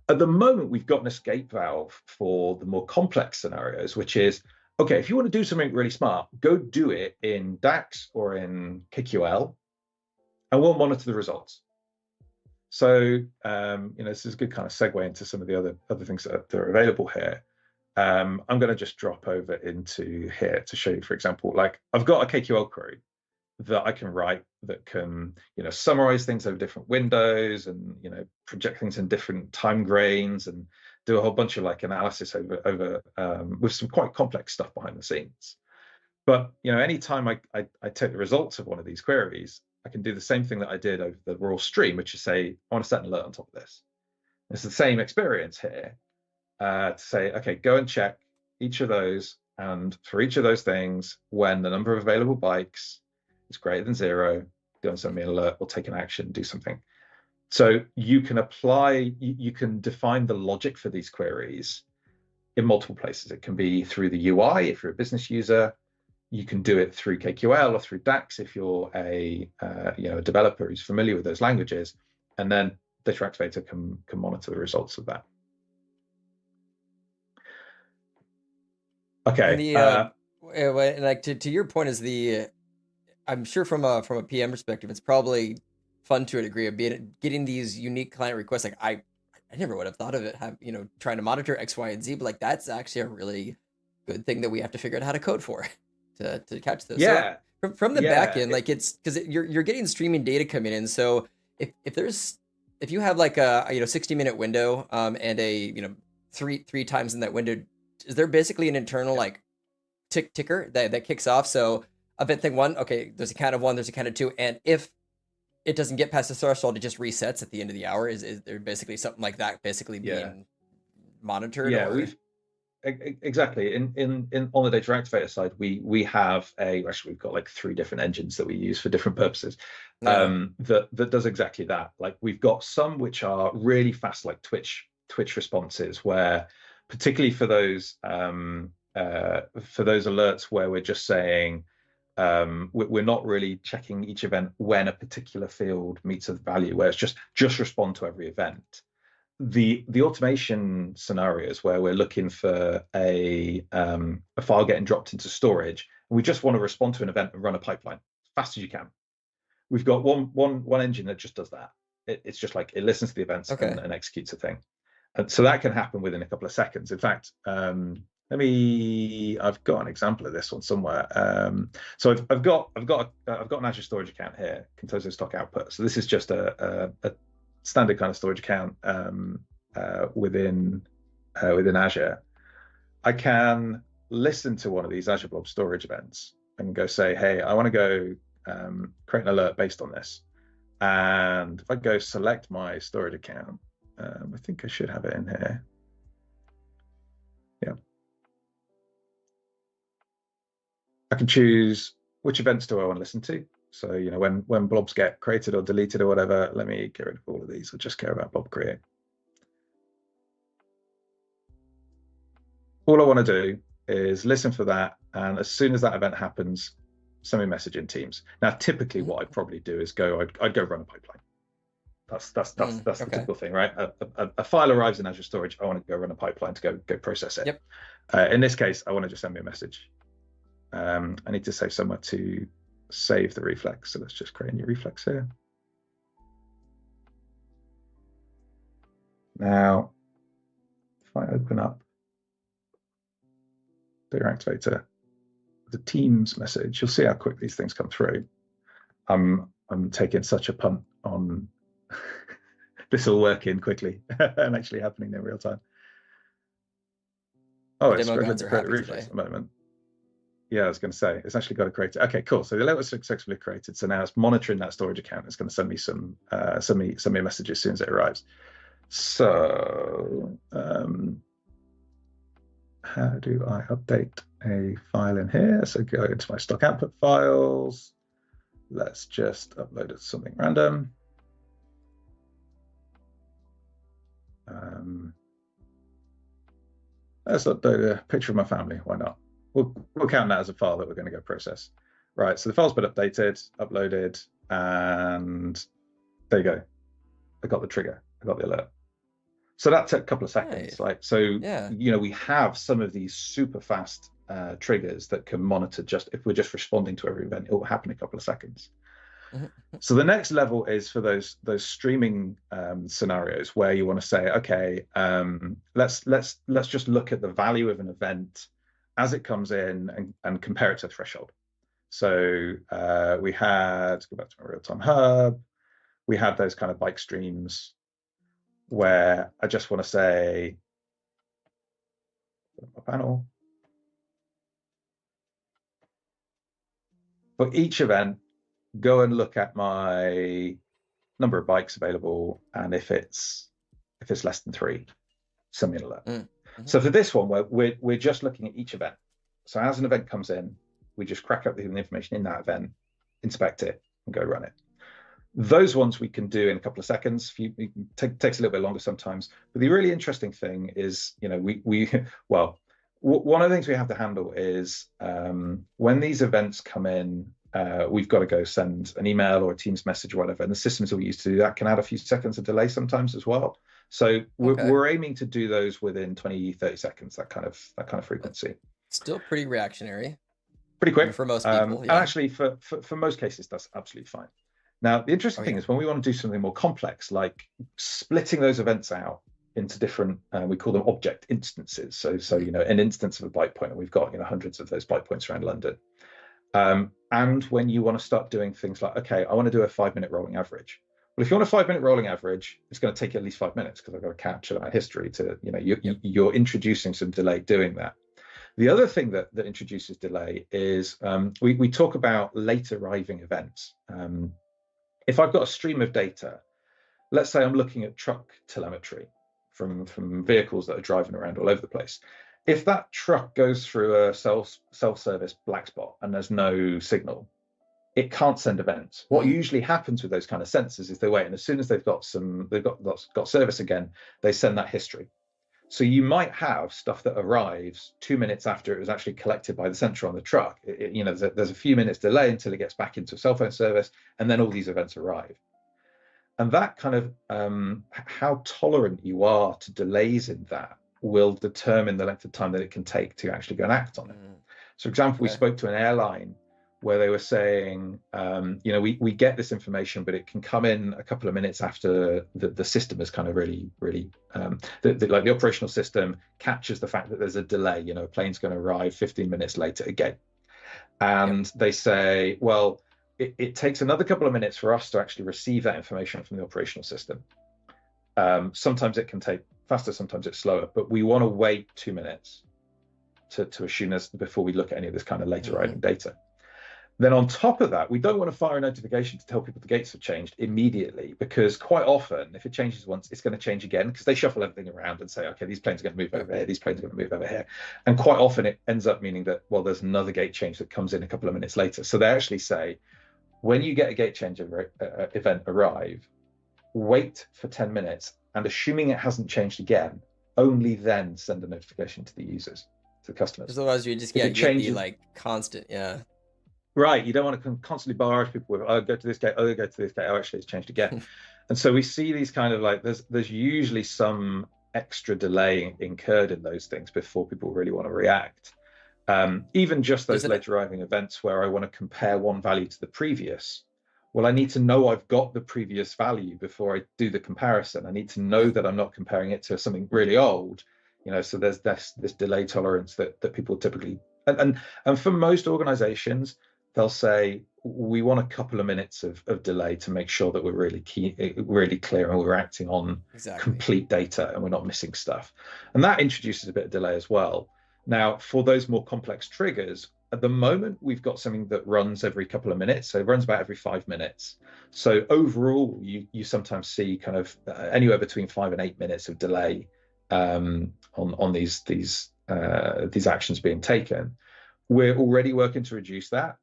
At the moment, we've got an escape valve for the more complex scenarios, which is, okay, if you want to do something really smart, go do it in DAX or in KQL, and we'll monitor the results. So, this is a good kind of segue into some of the other things that are available here. I'm going to just drop over into here to show you, for example, like I've got a KQL query that I can write that can, summarize things over different windows and, project things in different time grains and do a whole bunch of like analysis over with some quite complex stuff behind the scenes. But, anytime I take the results of one of these queries, I can do the same thing that I did over the raw stream, which is say, I want to set an alert on top of this. It's the same experience here to say, okay, go and check each of those. And for each of those things, when the number of available bikes is greater than 0, go and send me an alert or take an action, do something. So you can apply, you can define the logic for these queries in multiple places. It can be through the UI if you're a business user. You can do it through KQL or through DAX if you're a developer who's familiar with those languages, and then Data Activator can monitor the results of that. Okay. And like to your point is I'm sure from a PM perspective, it's probably fun to a degree of getting these unique client requests. Like I never would have thought of it, trying to monitor X, Y, and Z, but like that's actually a really good thing that we have to figure out how to code for to catch this. Yeah. So from the back end, like it's because you're getting streaming data coming in. So if you have like a 60-minute window and a three times in that window, is there basically an internal like ticker that kicks off? So event thing 1, okay, there's a count of 1, there's a count of 2, and if it doesn't get past the threshold, it just resets at the end of the hour. Is there basically something like that basically being monitored? Yeah, we've exactly in on the Data Activator side, we've got like 3 different engines that we use for different purposes. That does exactly that. Like we've got some which are really fast, like Twitch responses, where particularly for those alerts where we're just saying we're not really checking each event when a particular field meets a value, where it's just respond to every event. The automation scenarios where we're looking for a file getting dropped into storage, and we just want to respond to an event and run a pipeline as fast as you can. We've got one engine that just does that. It's just like it listens to the events and executes a thing. And so that can happen within a couple of seconds. In fact, I've got an example of this one somewhere. So I've got an Azure storage account here, Contoso stock output. So this is just a standard kind of storage account within Azure. I can listen to one of these Azure Blob storage events and go say, hey, I want to go create an alert based on this. And if I go select my storage account, I think I should have it in here. Yeah. I can choose which events do I want to listen to. So, when blobs get created or deleted or whatever, let me get rid of all of these. I just care about blob create. All I want to do is listen for that. And as soon as that event happens, send me a message in Teams. Now, typically what I'd probably do is I'd go run a pipeline. That's the typical thing, right? A file arrives in Azure Storage. I want to go run a pipeline to go process it. Yep. In this case, I want to just send me a message. I need to save somewhere to save the reflex. So let's just create a new reflex here. Now, if I open up Data Activator, the Teams message, you'll see how quick these things come through. I'm taking such a punt on this all working quickly and actually happening in real time. Oh, it's struggling to create a reflex at the moment. Yeah, I was going to say, it's actually got to create it. Okay, cool. So the alert was successfully created. So now it's monitoring that storage account. It's going to send me send me a message as soon as it arrives. So how do I update a file in here? So go into my stock output files. Let's just upload it to something random. Let's upload a picture of my family. Why not? We'll count that as a file that we're going to go process. Right, so the file's been updated, uploaded, and there you go. I got the trigger, I got the alert. So that took a couple of seconds. Right. So we have some of these super fast triggers that can monitor if we're just responding to every event, it will happen in a couple of seconds. Mhm. So the next level is for those streaming scenarios where you want to say, okay, let's just look at the value of an event as it comes in and compare it to a threshold. So we had, go back to my real-time hub, we had those kind of bike streams where I just want to say, my panel, for each event, go and look at my number of bikes available, and if it's less than 3, send me an alert. Mm-hmm. So for this one, we're just looking at each event. So as an event comes in, we just crack up the information in that event, inspect it, and go run it. Those ones we can do in a couple of seconds. Takes a little bit longer sometimes. But the really interesting thing is, one of the things we have to handle is when these events come in, we've got to go send an email or a Teams message or whatever, and the systems that we use to do that can add a few seconds of delay sometimes as well. So we're aiming to do those within 20-30 seconds, that kind of frequency. Still pretty reactionary. Pretty quick for most people. And actually for most cases, that's absolutely fine. Now, the interesting thing is when we want to do something more complex, like splitting those events out into different, we call them object instances. So an instance of a bike point, and we've got hundreds of those bike points around London. And when you want to start doing things like, okay, I want to do a 5-minute rolling average. Well, if you want a 5-minute rolling average, it's going to take you at least 5 minutes because I've got to capture that history to, you're introducing some delay doing that. The other thing that introduces delay is we talk about late arriving events. If I've got a stream of data, let's say I'm looking at truck telemetry from vehicles that are driving around all over the place. If that truck goes through a self-service black spot and there's no signal, it can't send events. What usually happens with those kind of sensors is they wait, and as soon as they've got service again, they send that history. So you might have stuff that arrives 2 minutes after it was actually collected by the sensor on the truck. There's a few minutes delay until it gets back into a cell phone service, and then all these events arrive. And that kind of how tolerant you are to delays in that will determine the length of time that it can take to actually go and act on it. So, for example, we spoke to an airline where they were saying, we get this information, but it can come in a couple of minutes after the system is kind of really, the operational system captures the fact that there's a delay. A plane's going to arrive 15 minutes later again. And they say, well, it takes another couple of minutes for us to actually receive that information from the operational system. Sometimes it can take faster, sometimes it's slower, but we want to wait 2 minutes to assume this before we look at any of this kind of later arriving data. Then on top of that, we don't want to fire a notification to tell people the gates have changed immediately, because quite often, if it changes once, it's going to change again, because they shuffle everything around and say, okay, these planes are going to move over here, these planes are going to move over here. And quite often it ends up meaning that, well, there's another gate change that comes in a couple of minutes later. So they actually say, when you get a gate change event arrive, wait for 10 minutes, and assuming it hasn't changed again, only then send a notification to the users, to the customers. Because otherwise you just get the like constant, Right, you don't want to constantly barrage people with, oh, go to this gate, oh, go to this gate, oh, actually it's changed again. And so we see these kind of like, there's usually some extra delay incurred in those things before people really want to react. Even just those late arriving events where I want to compare one value to the previous. Well, I need to know I've got the previous value before I do the comparison. I need to know that I'm not comparing it to something really old, so there's this delay tolerance that people typically, and for most organizations, they'll say, we want a couple of minutes of delay to make sure that we're really clear and we're acting on complete data and we're not missing stuff. And that introduces a bit of delay as well. Now, for those more complex triggers, at the moment, we've got something that runs every couple of minutes. So it runs about every 5 minutes. So overall, you sometimes see kind of anywhere between 5 and 8 minutes of delay on these actions being taken. We're already working to reduce that.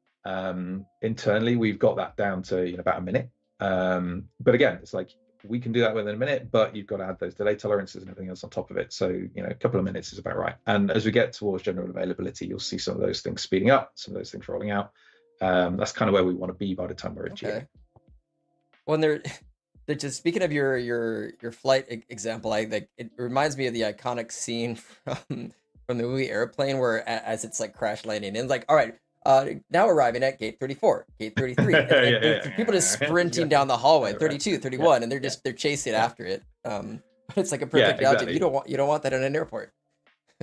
Internally, we've got that down to about a minute. But again, it's like we can do that within a minute, but you've got to add those delay tolerances and everything else on top of it. So, a couple of minutes is about right. And as we get towards general availability, you'll see some of those things speeding up, some of those things rolling out. That's kind of where we want to be by the time we're in GA. When they're just speaking of your flight example, it reminds me of the iconic scene from the movie Airplane, where as it's like crash landing, and like, all right, Now arriving at gate 34, gate 33. And there's people just sprinting down the hallway, 32, 31, and they're chasing after it. But it's like a perfect object. You don't want that in an airport.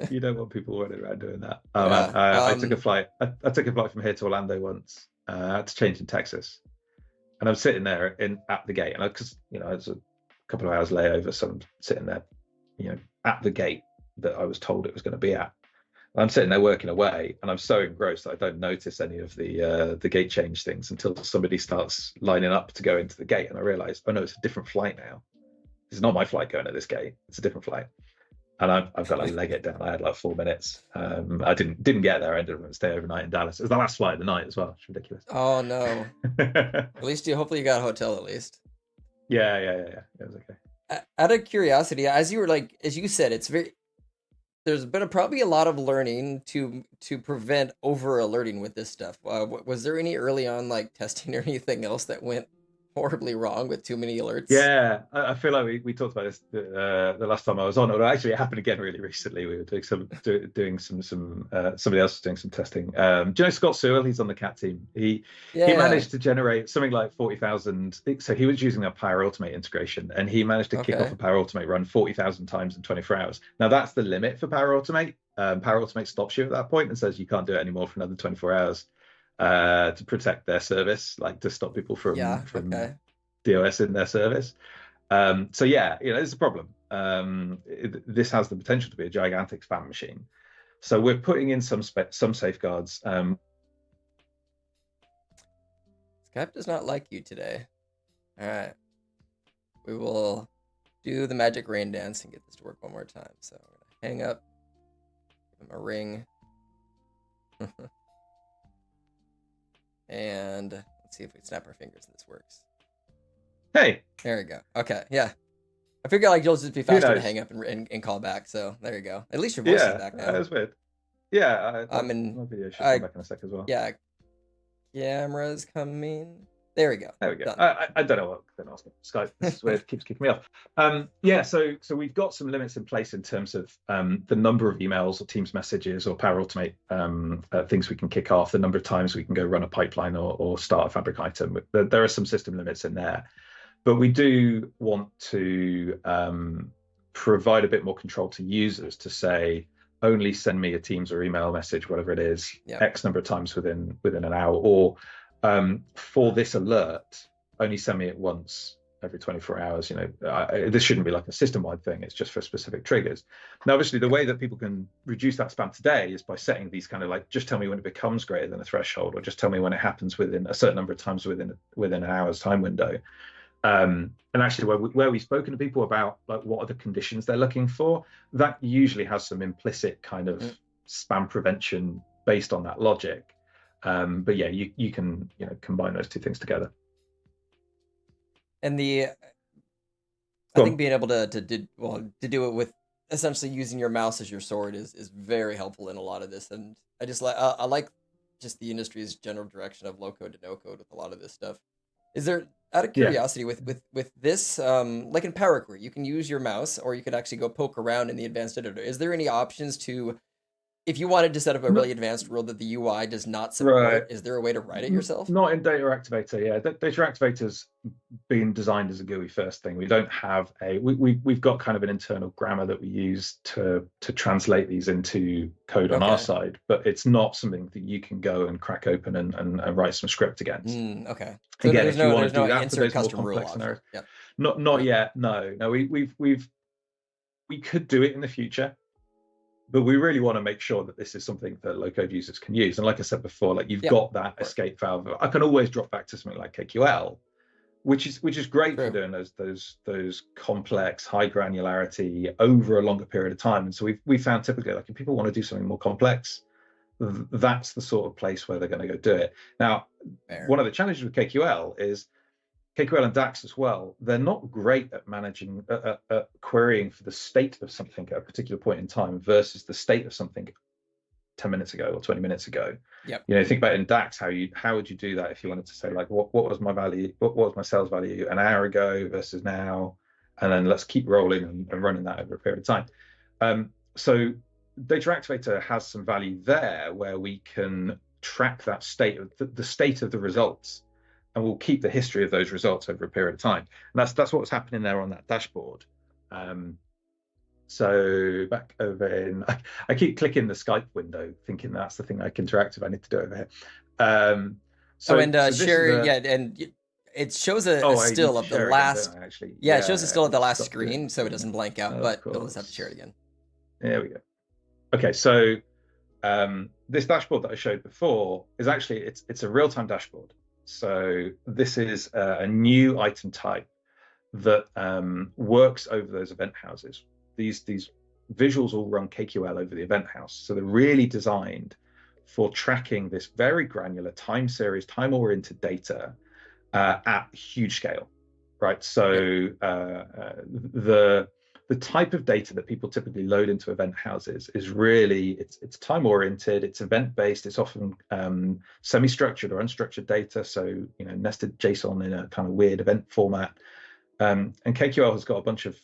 You don't want people running around doing that. Yeah. I took a flight. I took a flight from here to Orlando once. I had to change in Texas, and I'm sitting there at the gate, and because it's a couple of hours layover, so I'm sitting there, at the gate that I was told it was going to be at. I'm sitting there working away, and I'm so engrossed that I don't notice any of the gate change things until somebody starts lining up to go into the gate, and I realize, oh no, it's a different flight now. It's not my flight going at this gate. It's a different flight. And I've got to leg it down. I had like 4 minutes. I didn't get there. I ended up staying overnight in Dallas. It was the last flight of the night as well. It's ridiculous. Oh no. At least hopefully you got a hotel at least. Yeah. It was okay. Out of curiosity, as you said, there's been probably a lot of learning to prevent over alerting with this stuff. Was there any early on testing or anything else that went horribly wrong with too many alerts? Yeah, I feel like we talked about this the last time I was on. Or actually, it happened again really recently. We were doing some somebody else was doing some testing. Do you know Scott Sewell? He's on the CAT team. He managed to generate something like 40,000. So he was using a Power Automate integration, and he managed to kick off a Power Automate run 40,000 times in 24 hours. Now that's the limit for Power Automate. Power Automate stops you at that point and says you can't do it anymore for another 24 hours. To protect their service, to stop people from DOS in their service. So yeah, it's a problem. This has the potential to be a gigantic spam machine. So we're putting in some safeguards. Skype does not like you today. All right, we will do the magic rain dance and get this to work one more time. So I'm gonna hang up, give him a ring. And let's see if we snap our fingers and this works. Hey. There we go. Okay, yeah. I figure you'll just be faster to hang up and call back. So there you go. At least your voice is back now. That was weird. Yeah, my video should come back in a sec as well. Yeah, camera's coming. There we go. There we go. I don't know what they're asking. Skype, this is weird. Keeps kicking me off. So we've got some limits in place in terms of the number of emails or Teams messages or Power Automate things we can kick off, the number of times we can go run a pipeline or start a Fabric item. There are some system limits in there, but we do want to provide a bit more control to users to say, only send me a Teams or email message, whatever it is, X number of times within an hour, or for this alert, only send me it once every 24 hours. This shouldn't be like a system-wide thing. It's just for specific triggers. Now, obviously, the way that people can reduce that spam today is by setting these kind of just tell me when it becomes greater than a threshold, or just tell me when it happens within a certain number of times within an hour's time window. And actually, where we've spoken to people about what are the conditions they're looking for, that usually has some implicit kind of spam prevention based on that logic. But yeah, you can combine those two things together. And I think being able to do it with essentially using your mouse as your sword is very helpful in a lot of this. And I like just the industry's general direction of low code to no code with a lot of this stuff. Is there, out of curiosity, with this, like in Power Query, you can use your mouse, or you could actually go poke around in the advanced editor. Is there any options to, if you wanted to set up a really advanced rule that the UI does not support, is there a way to write it yourself? Not in Data Activator, yeah. Data Activator's been designed as a GUI first thing. We don't have we've got kind of an internal grammar that we use to translate these into code on our side, but it's not something that you can go and crack open and write some script against. Okay. So again, if you want to do that for those more custom rule complex scenarios, not yet. No, we could do it in the future. But we really want to make sure that this is something that low-code users can use. And like I said before, you've got that escape valve. I can always drop back to something like KQL, which is great for doing those complex, high granularity over a longer period of time. And so we found typically, if people want to do something more complex, that's the sort of place where they're going to go do it. Now, one of the challenges with KQL is KQL and DAX as well, they're not great at managing, querying for the state of something at a particular point in time versus the state of something 10 minutes ago or 20 minutes ago. Think about it in DAX, how would you do that if you wanted to say, what was my value, what was my sales value an hour ago versus now, and then let's keep rolling and running that over a period of time. So Data Activator has some value there where we can track that state of the state of the results, and we'll keep the history of those results over a period of time. And that's what was happening there on that dashboard. So back over in, I keep clicking the Skype window, thinking that's the thing I can interact with. I need to do it over here. So share, and it shows a still of the last. Again, actually, yeah, it shows a still of the last screen, so it doesn't blank out. But you'll just have to share it again. There we go. Okay, so this dashboard that I showed before is actually it's a real-time dashboard. So this is a new item type that works over those event houses. These visuals all run KQL over the event house, so they're really designed for tracking this very granular time series, time-oriented data at huge scale, right? So the type of data that people typically load into event houses is really it's time-oriented, it's event-based, it's often semi-structured or unstructured data, so nested JSON in a kind of weird event format. And KQL has got a bunch of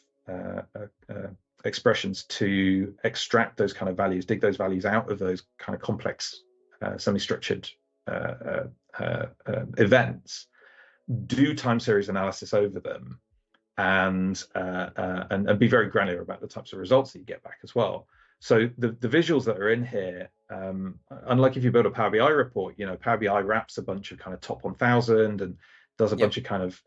expressions to extract those kind of values, dig those values out of those kind of complex semi-structured events, do time series analysis over them, and be very granular about the types of results that you get back as well. So the visuals that are in here, unlike if you build a Power BI report, Power BI wraps a bunch of kind of top 1,000 and does a bunch of kind of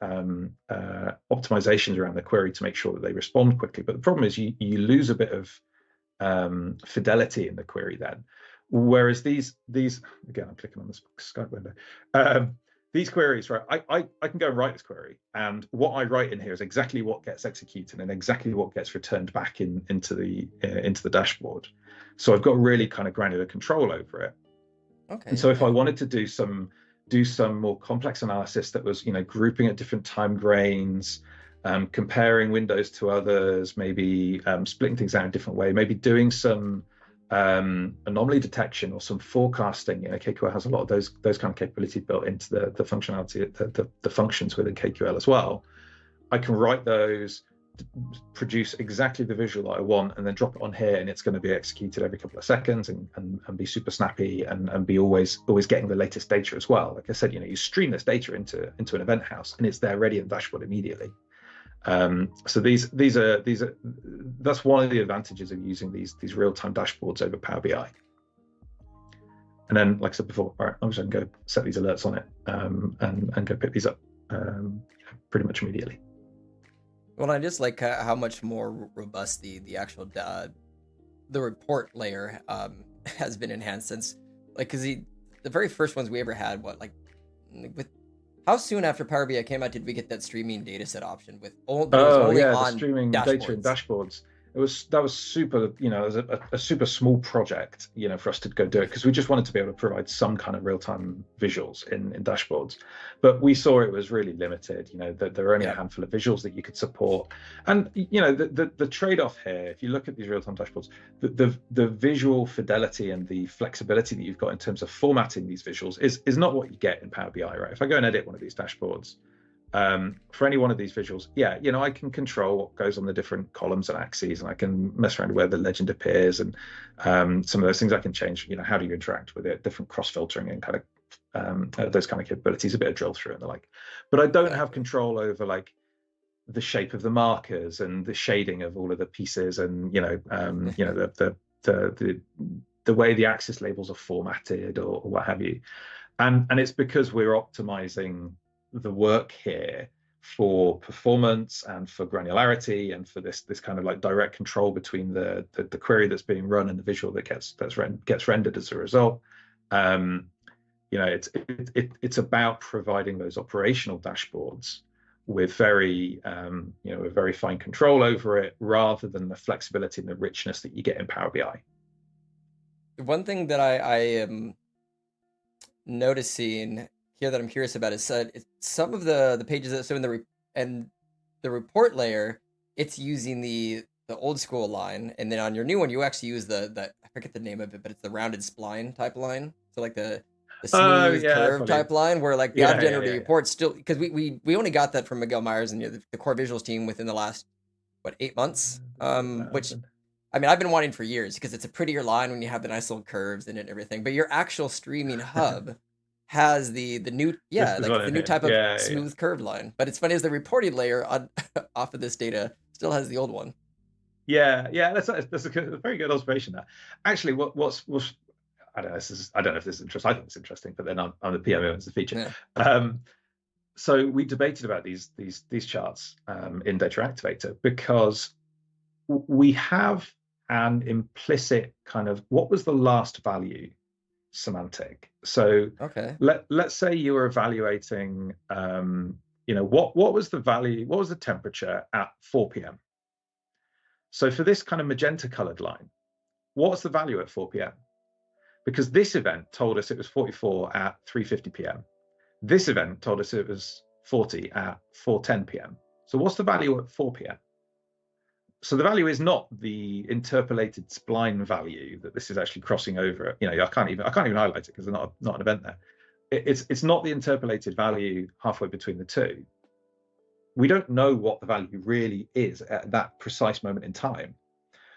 optimizations around the query to make sure that they respond quickly. But the problem is you lose a bit of fidelity in the query then. Whereas these again, I'm clicking on this Skype window. These queries, right? I can go and write this query, and what I write in here is exactly what gets executed and exactly what gets returned back into the dashboard. So I've got really kind of granular control over it. Okay. And so if I wanted to do some more complex analysis that was grouping at different time grains, comparing windows to others, maybe splitting things out in a different way, maybe doing some anomaly detection or some forecasting. KQL has a lot of those kind of capability built into the functionality, the functions within KQL as well. I can write those, produce exactly the visual that I want, and then drop it on here, and it's going to be executed every couple of seconds and be super snappy and be always getting the latest data as well. Like I said, you stream this data into an event house, and it's there ready in the dashboard immediately. So that's one of the advantages of using these real-time dashboards over Power BI. And then, like I said before, all right, I'm just going to go set these alerts on it and go pick these up pretty much immediately. Well, I just like how much more robust the actual the report layer has been enhanced since, because the very first ones we ever had, how soon after Power BI came out did we get that streaming data set option with the streaming data in dashboards? That was super, it was a super small project, for us to go do it, because we just wanted to be able to provide some kind of real-time visuals in dashboards. But we saw it was really limited, that there were only a handful of visuals that you could support. And the trade-off here, if you look at these real-time dashboards, the visual fidelity and the flexibility that you've got in terms of formatting these visuals is not what you get in Power BI, right? If I go and edit one of these dashboards, for any one of these visuals, I can control what goes on the different columns and axes, and I can mess around with where the legend appears, and some of those things I can change. How do you interact with it? Different cross filtering and kind of those kind of capabilities, a bit of drill through and the like. But I don't have control over like the shape of the markers and the shading of all of the pieces, and the way the axis labels are formatted or what have you. And it's because we're optimizing the work here for performance and for granularity and for this kind of like direct control between the query that's being run and the visual that gets rendered as a result. It's about providing those operational dashboards with very fine control over it, rather than the flexibility and the richness that you get in Power BI. One thing that I am noticing here that I'm curious about is some of the pages that in the report layer, it's using the old school line, and then on your new one you actually use the I forget the name of it, but it's the rounded spline type line. So like the smooth curve type line, where like the auto-generated report still, because we only got that from Miguel Myers and the core visuals team within the last 8 months, which I mean, I've been wanting for years because it's a prettier line when you have the nice little curves in it and everything. But your actual streaming hub has the new, This yeah, is like one the in new here. type of Yeah, yeah. smooth curved line. But it's funny as the reporting layer on off of this data still has the old one. Yeah, yeah, that's a very good observation there. Actually, what's I don't know. I don't know if this is interesting. I think it's interesting, but then I'm the PMO, it's the feature. Yeah. So we debated about these charts in Data Activator because we have an implicit kind of what was the last value semantic. So Okay. let's say you were evaluating, what was the value, what was the temperature at 4 p.m. So for this kind of magenta colored line, what's the value at 4 p.m.? Because this event told us it was 44 at 3:50 p.m. This event told us it was 40 at 4:10 p.m. So what's the value at 4 p.m.? So the value is not the interpolated spline value that this is actually crossing over. I can't even highlight it because there's not an event there. It's not the interpolated value halfway between the two. We don't know what the value really is at that precise moment in time.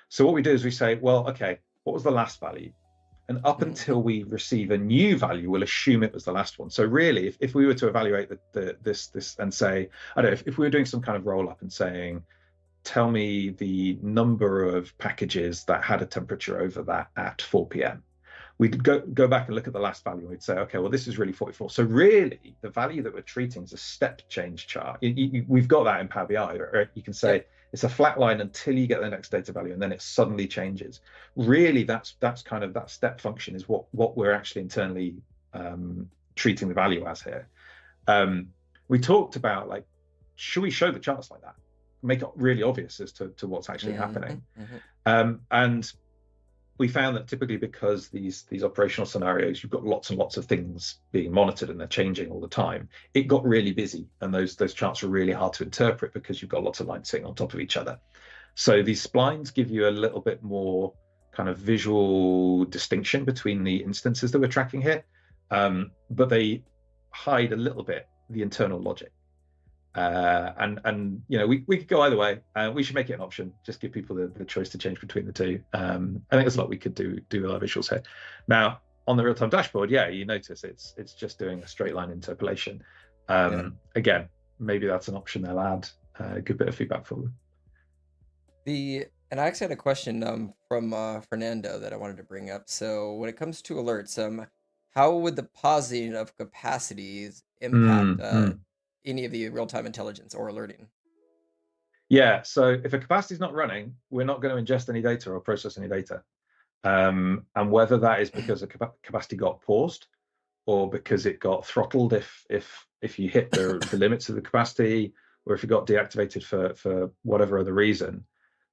So what we do is we say, well, okay, what was the last value? And up until we receive a new value, we'll assume it was the last one. So really, if we were to evaluate this and say, I don't know, if we were doing some kind of roll up and saying, tell me the number of packages that had a temperature over that at 4 p.m. We'd go back and look at the last value. We'd say, okay, well, this is really 44. So really, the value that we're treating is a step change chart. We've got that in Power BI. Or you can say it's a flat line until you get the next data value, and then it suddenly changes. Really, that's kind of that step function is what we're actually internally treating the value as here. We talked about, like, should we show the charts like that? Make it really obvious as to what's actually happening. And we found that typically because these operational scenarios, you've got lots and lots of things being monitored and they're changing all the time. It got really busy, and those charts are really hard to interpret because you've got lots of lines sitting on top of each other. So these splines give you a little bit more kind of visual distinction between the instances that we're tracking here, but they hide a little bit the internal logic. And we could go either way. We should make it an option. Just give people the choice to change between the two. I think there's a lot we could do with our visuals here. Now on the real-time dashboard, you notice it's just doing a straight line interpolation. Again, maybe that's an option they'll add. Good bit of feedback for them. And I actually had a question from Fernando that I wanted to bring up. So when it comes to alerts, how would the pausing of capacities impact any of the real-time intelligence or alerting? Yeah, so if a capacity is not running, we're not going to ingest any data or process any data. And whether that is because a capacity got paused or because it got throttled if you hit the limits of the capacity, or if it got deactivated for whatever other reason,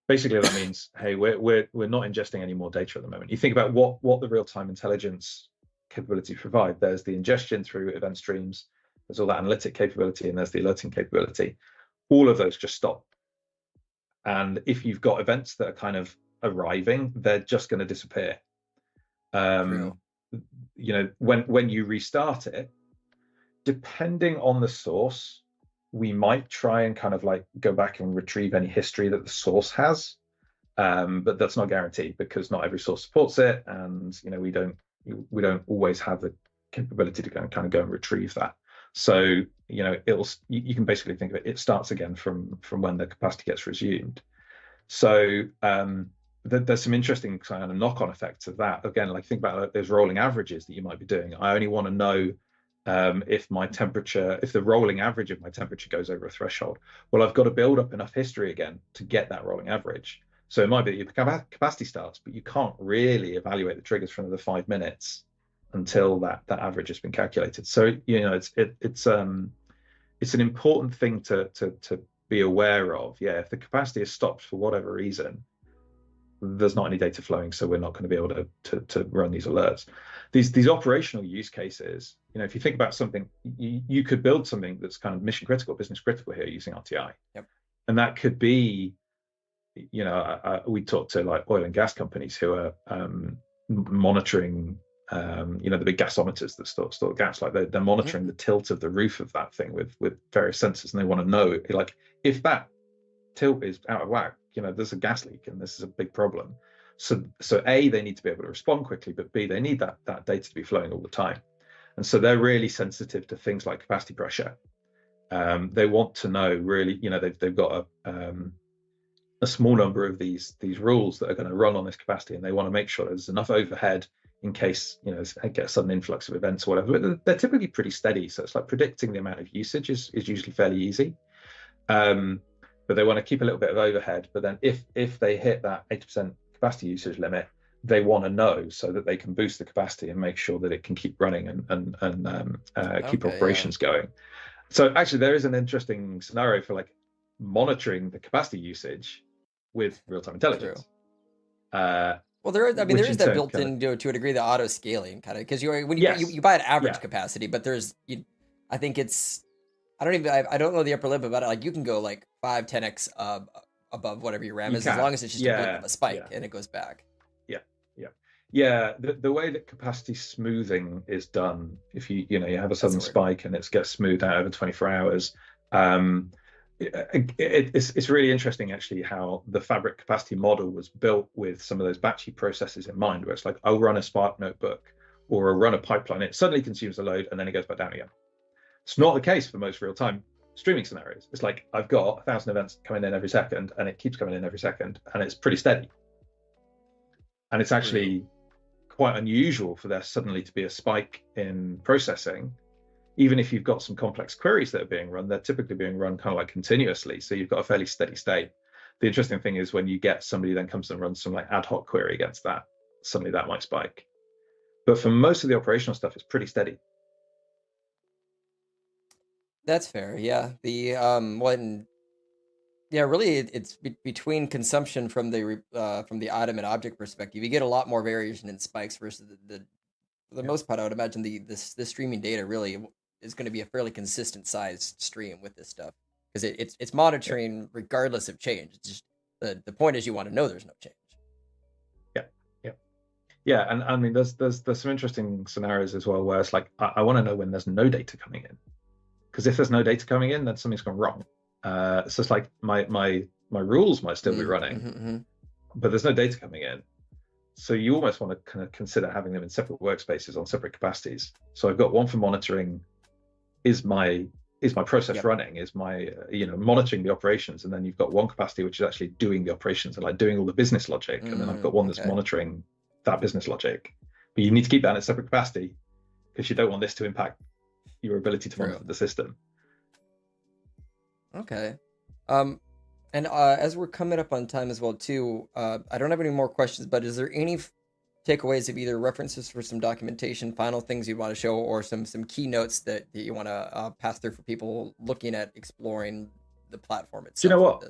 basically that means, hey, we're not ingesting any more data at the moment. You think about what the real-time intelligence capability provide. There's the ingestion through Eventstreams, there's all that analytic capability, and there's the alerting capability. All of those just stop. And if you've got events that are kind of arriving, they're just going to disappear. When you restart it, depending on the source, we might try and kind of like go back and retrieve any history that the source has, but that's not guaranteed because not every source supports it, and we don't always have the capability to kind of go and retrieve that. So you can basically think of it starts again from when the capacity gets resumed. So there's some interesting kind of knock-on effects of that. Again, like think about those rolling averages that you might be doing. I only want to know if the rolling average of my temperature goes over a threshold. Well, I've got to build up enough history again to get that rolling average. So it might be that your capacity starts, but you can't really evaluate the triggers for another 5 minutes until that average has been calculated. So it's an important thing to be aware of. If the capacity is stopped for whatever reason, there's not any data flowing, so we're not going to be able to run these alerts. These operational use cases, if you think about something, you could build something that's kind of mission critical, business critical here using RTI. And that could be, we talk to like oil and gas companies who are monitoring the big gasometers that store gas, like they're monitoring the tilt of the roof of that thing with various sensors, and they want to know, like, if that tilt is out of whack, there's a gas leak and this is a big problem. So A, they need to be able to respond quickly, but B, they need that data to be flowing all the time. And so they're really sensitive to things like capacity pressure. They want to know really, they've got a small number of these rules that are going to run on this capacity, and they want to make sure there's enough overhead in case they get a sudden influx of events or whatever. But they're typically pretty steady, so it's like predicting the amount of usage is usually fairly easy. But they want to keep a little bit of overhead. But then if they hit that 80% capacity usage limit, they want to know so that they can boost the capacity and make sure that it can keep running and keep operations going. So actually, there is an interesting scenario for like monitoring the capacity usage with real-time intelligence. Well, there is that built in to a degree, the auto scaling kind of, because you buy an average capacity, but I think it's, I don't know the upper limit about it. Like you can go like 5-10x above whatever your RAM is, as long as it's just a blip of a spike and it goes back. Yeah, the way that capacity smoothing is done, if you have a sudden spike and it gets smoothed out over 24 hours, it's really interesting actually how the Fabric capacity model was built with some of those batchy processes in mind, where it's like I'll run a Spark notebook or I'll run a pipeline, it suddenly consumes a load and then it goes back down again. It's not the case for most real-time streaming scenarios. It's like I've got 1,000 events coming in every second and it keeps coming in every second and it's pretty steady. And it's actually quite unusual for there suddenly to be a spike in processing. Even if you've got some complex queries that are being run, they're typically being run kind of like continuously. So you've got a fairly steady state. The interesting thing is when you get somebody then comes and runs some like ad hoc query against that, suddenly that might spike. But for most of the operational stuff, it's pretty steady. That's fair. Yeah. The really it's between consumption from the item and object perspective. You get a lot more variation in spikes versus for the most part. I would imagine the streaming data really is going to be a fairly consistent sized stream with this stuff, because it's monitoring regardless of change. It's just the point is you want to know there's no change. Yeah, and I mean there's some interesting scenarios as well where it's like I want to know when there's no data coming in, because if there's no data coming in, then something's gone wrong. So it's like my rules might still be running, but there's no data coming in. So you almost want to kind of consider having them in separate workspaces on separate capacities. So I've got one for monitoring, is my process running, is my monitoring the operations, and then you've got one capacity which is actually doing the operations and like doing all the business logic, and then I've got one that's monitoring that business logic. But you need to keep that in a separate capacity because you don't want this to impact your ability to monitor the system. Okay. And as we're coming up on time as well too, I don't have any more questions, but is there any takeaways of either references for some documentation, final things you'd want to show, or some keynotes that you want to pass through for people looking at exploring the platform itself? Do you know what?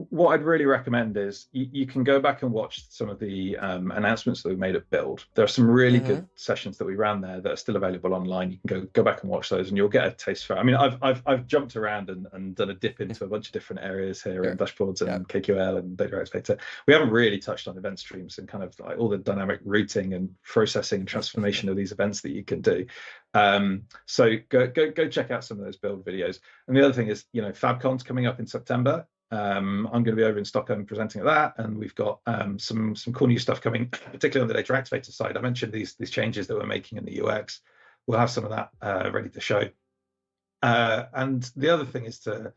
What I'd really recommend is you can go back and watch some of the announcements that we made at Build. There are some really good sessions that we ran there that are still available online. You can go back and watch those, and you'll get a taste for it. I mean, I've jumped around and done a dip into a bunch of different areas here in dashboards and KQL and Data Activator. We haven't really touched on Eventstreams and kind of like all the dynamic routing and processing and transformation of these events that you can do. So go check out some of those Build videos. And the other thing is, FabCon's coming up in September. I'm going to be over in Stockholm presenting at that, and we've got some cool new stuff coming, particularly on the Data Activator side. I mentioned these changes that we're making in the UX. We'll have some of that ready to show. And the other thing is to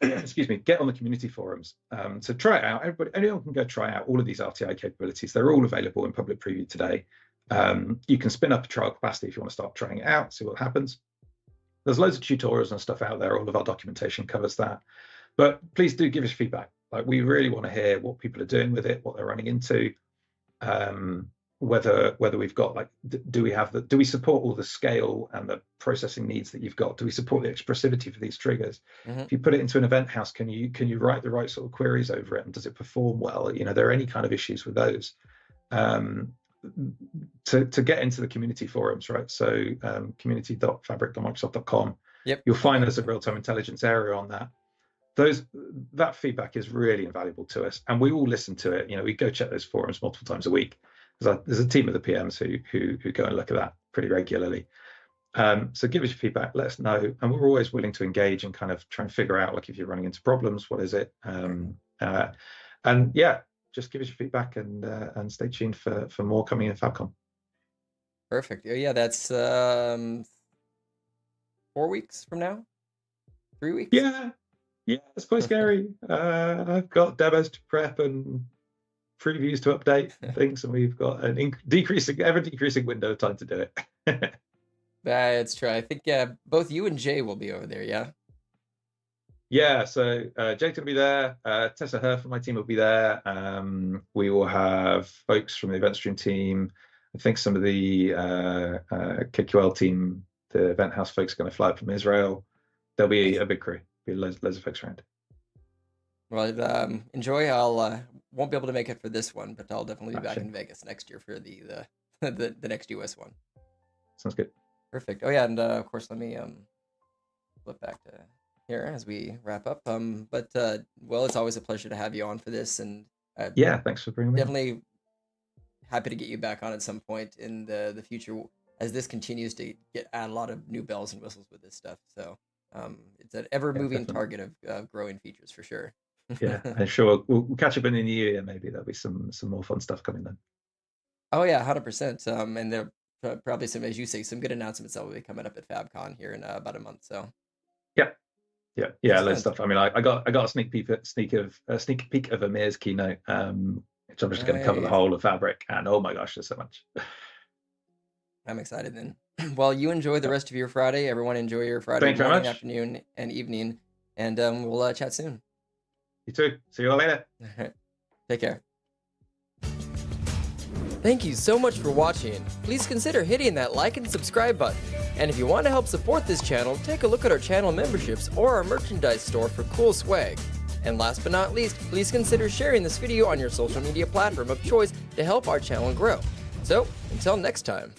get on the community forums. So try it out. Anyone can go try out all of these RTI capabilities. They're all available in public preview today. You can spin up a trial capacity if you want to start trying it out, see what happens. There's loads of tutorials and stuff out there. All of our documentation covers that. But please do give us feedback. Like, we really want to hear what people are doing with it, what they're running into, whether we've got like, do we support all the scale and the processing needs that you've got? Do we support the expressivity for these triggers? If you put it into an Eventhouse, can you write the right sort of queries over it, and does it perform well? There are any kind of issues with those. To get into the community forums, right? So community.fabric.microsoft.com. You'll find there's a real-time intelligence area on that. That feedback is really invaluable to us, and we will listen to it. We go check those forums multiple times a week. There's a team of the PMs who go and look at that pretty regularly. So give us your feedback, let us know, and we're always willing to engage and kind of try and figure out, like, if you're running into problems, what is it? And yeah, just give us your feedback and stay tuned for more coming in FabCon. Perfect. Yeah, that's 4 weeks from now, 3 weeks. Yeah, it's quite scary. I've got demos to prep and previews to update and things, and we've got an ever decreasing window of time to do it. That's true. I think both you and Jay will be over there. Yeah. Yeah, so Jake's gonna be there. Tessa Her from my team will be there. We will have folks from the Eventstream team. I think some of the KQL team, the Eventhouse folks, are going to fly up from Israel. There'll be a big crew. Be loads of folks around. Well, enjoy. I'll won't be able to make it for this one, but I'll definitely be back in Vegas next year for the next US one. Sounds good. Perfect. Oh yeah, and of course, let me flip back to here as we wrap up. But well, it's always a pleasure to have you on for this, and yeah, thanks for bringing me. Definitely happy to get you back on at some point in the future as this continues to add a lot of new bells and whistles with this stuff. So it's an ever-moving target of growing features for sure. Yeah, I'm sure we'll catch up in the new year. Maybe there'll be some more fun stuff coming then. Oh yeah, 100%. And there probably some, as you say, some good announcements that will be coming up at FabCon here in about a month. So yeah, loads of stuff. I mean, I got a sneak peek of Amir's keynote, which I'm just going to cover the whole of Fabric, and oh my gosh, there's so much. I'm excited then. Well, you enjoy the rest of your Friday. Everyone enjoy your Friday morning, afternoon, and evening, and we'll chat soon. You too. See you all later. Take care. Thank you so much for watching. Please consider hitting that like and subscribe button. And if you want to help support this channel, take a look at our channel memberships or our merchandise store for cool swag. And last but not least, please consider sharing this video on your social media platform of choice to help our channel grow. So, until next time.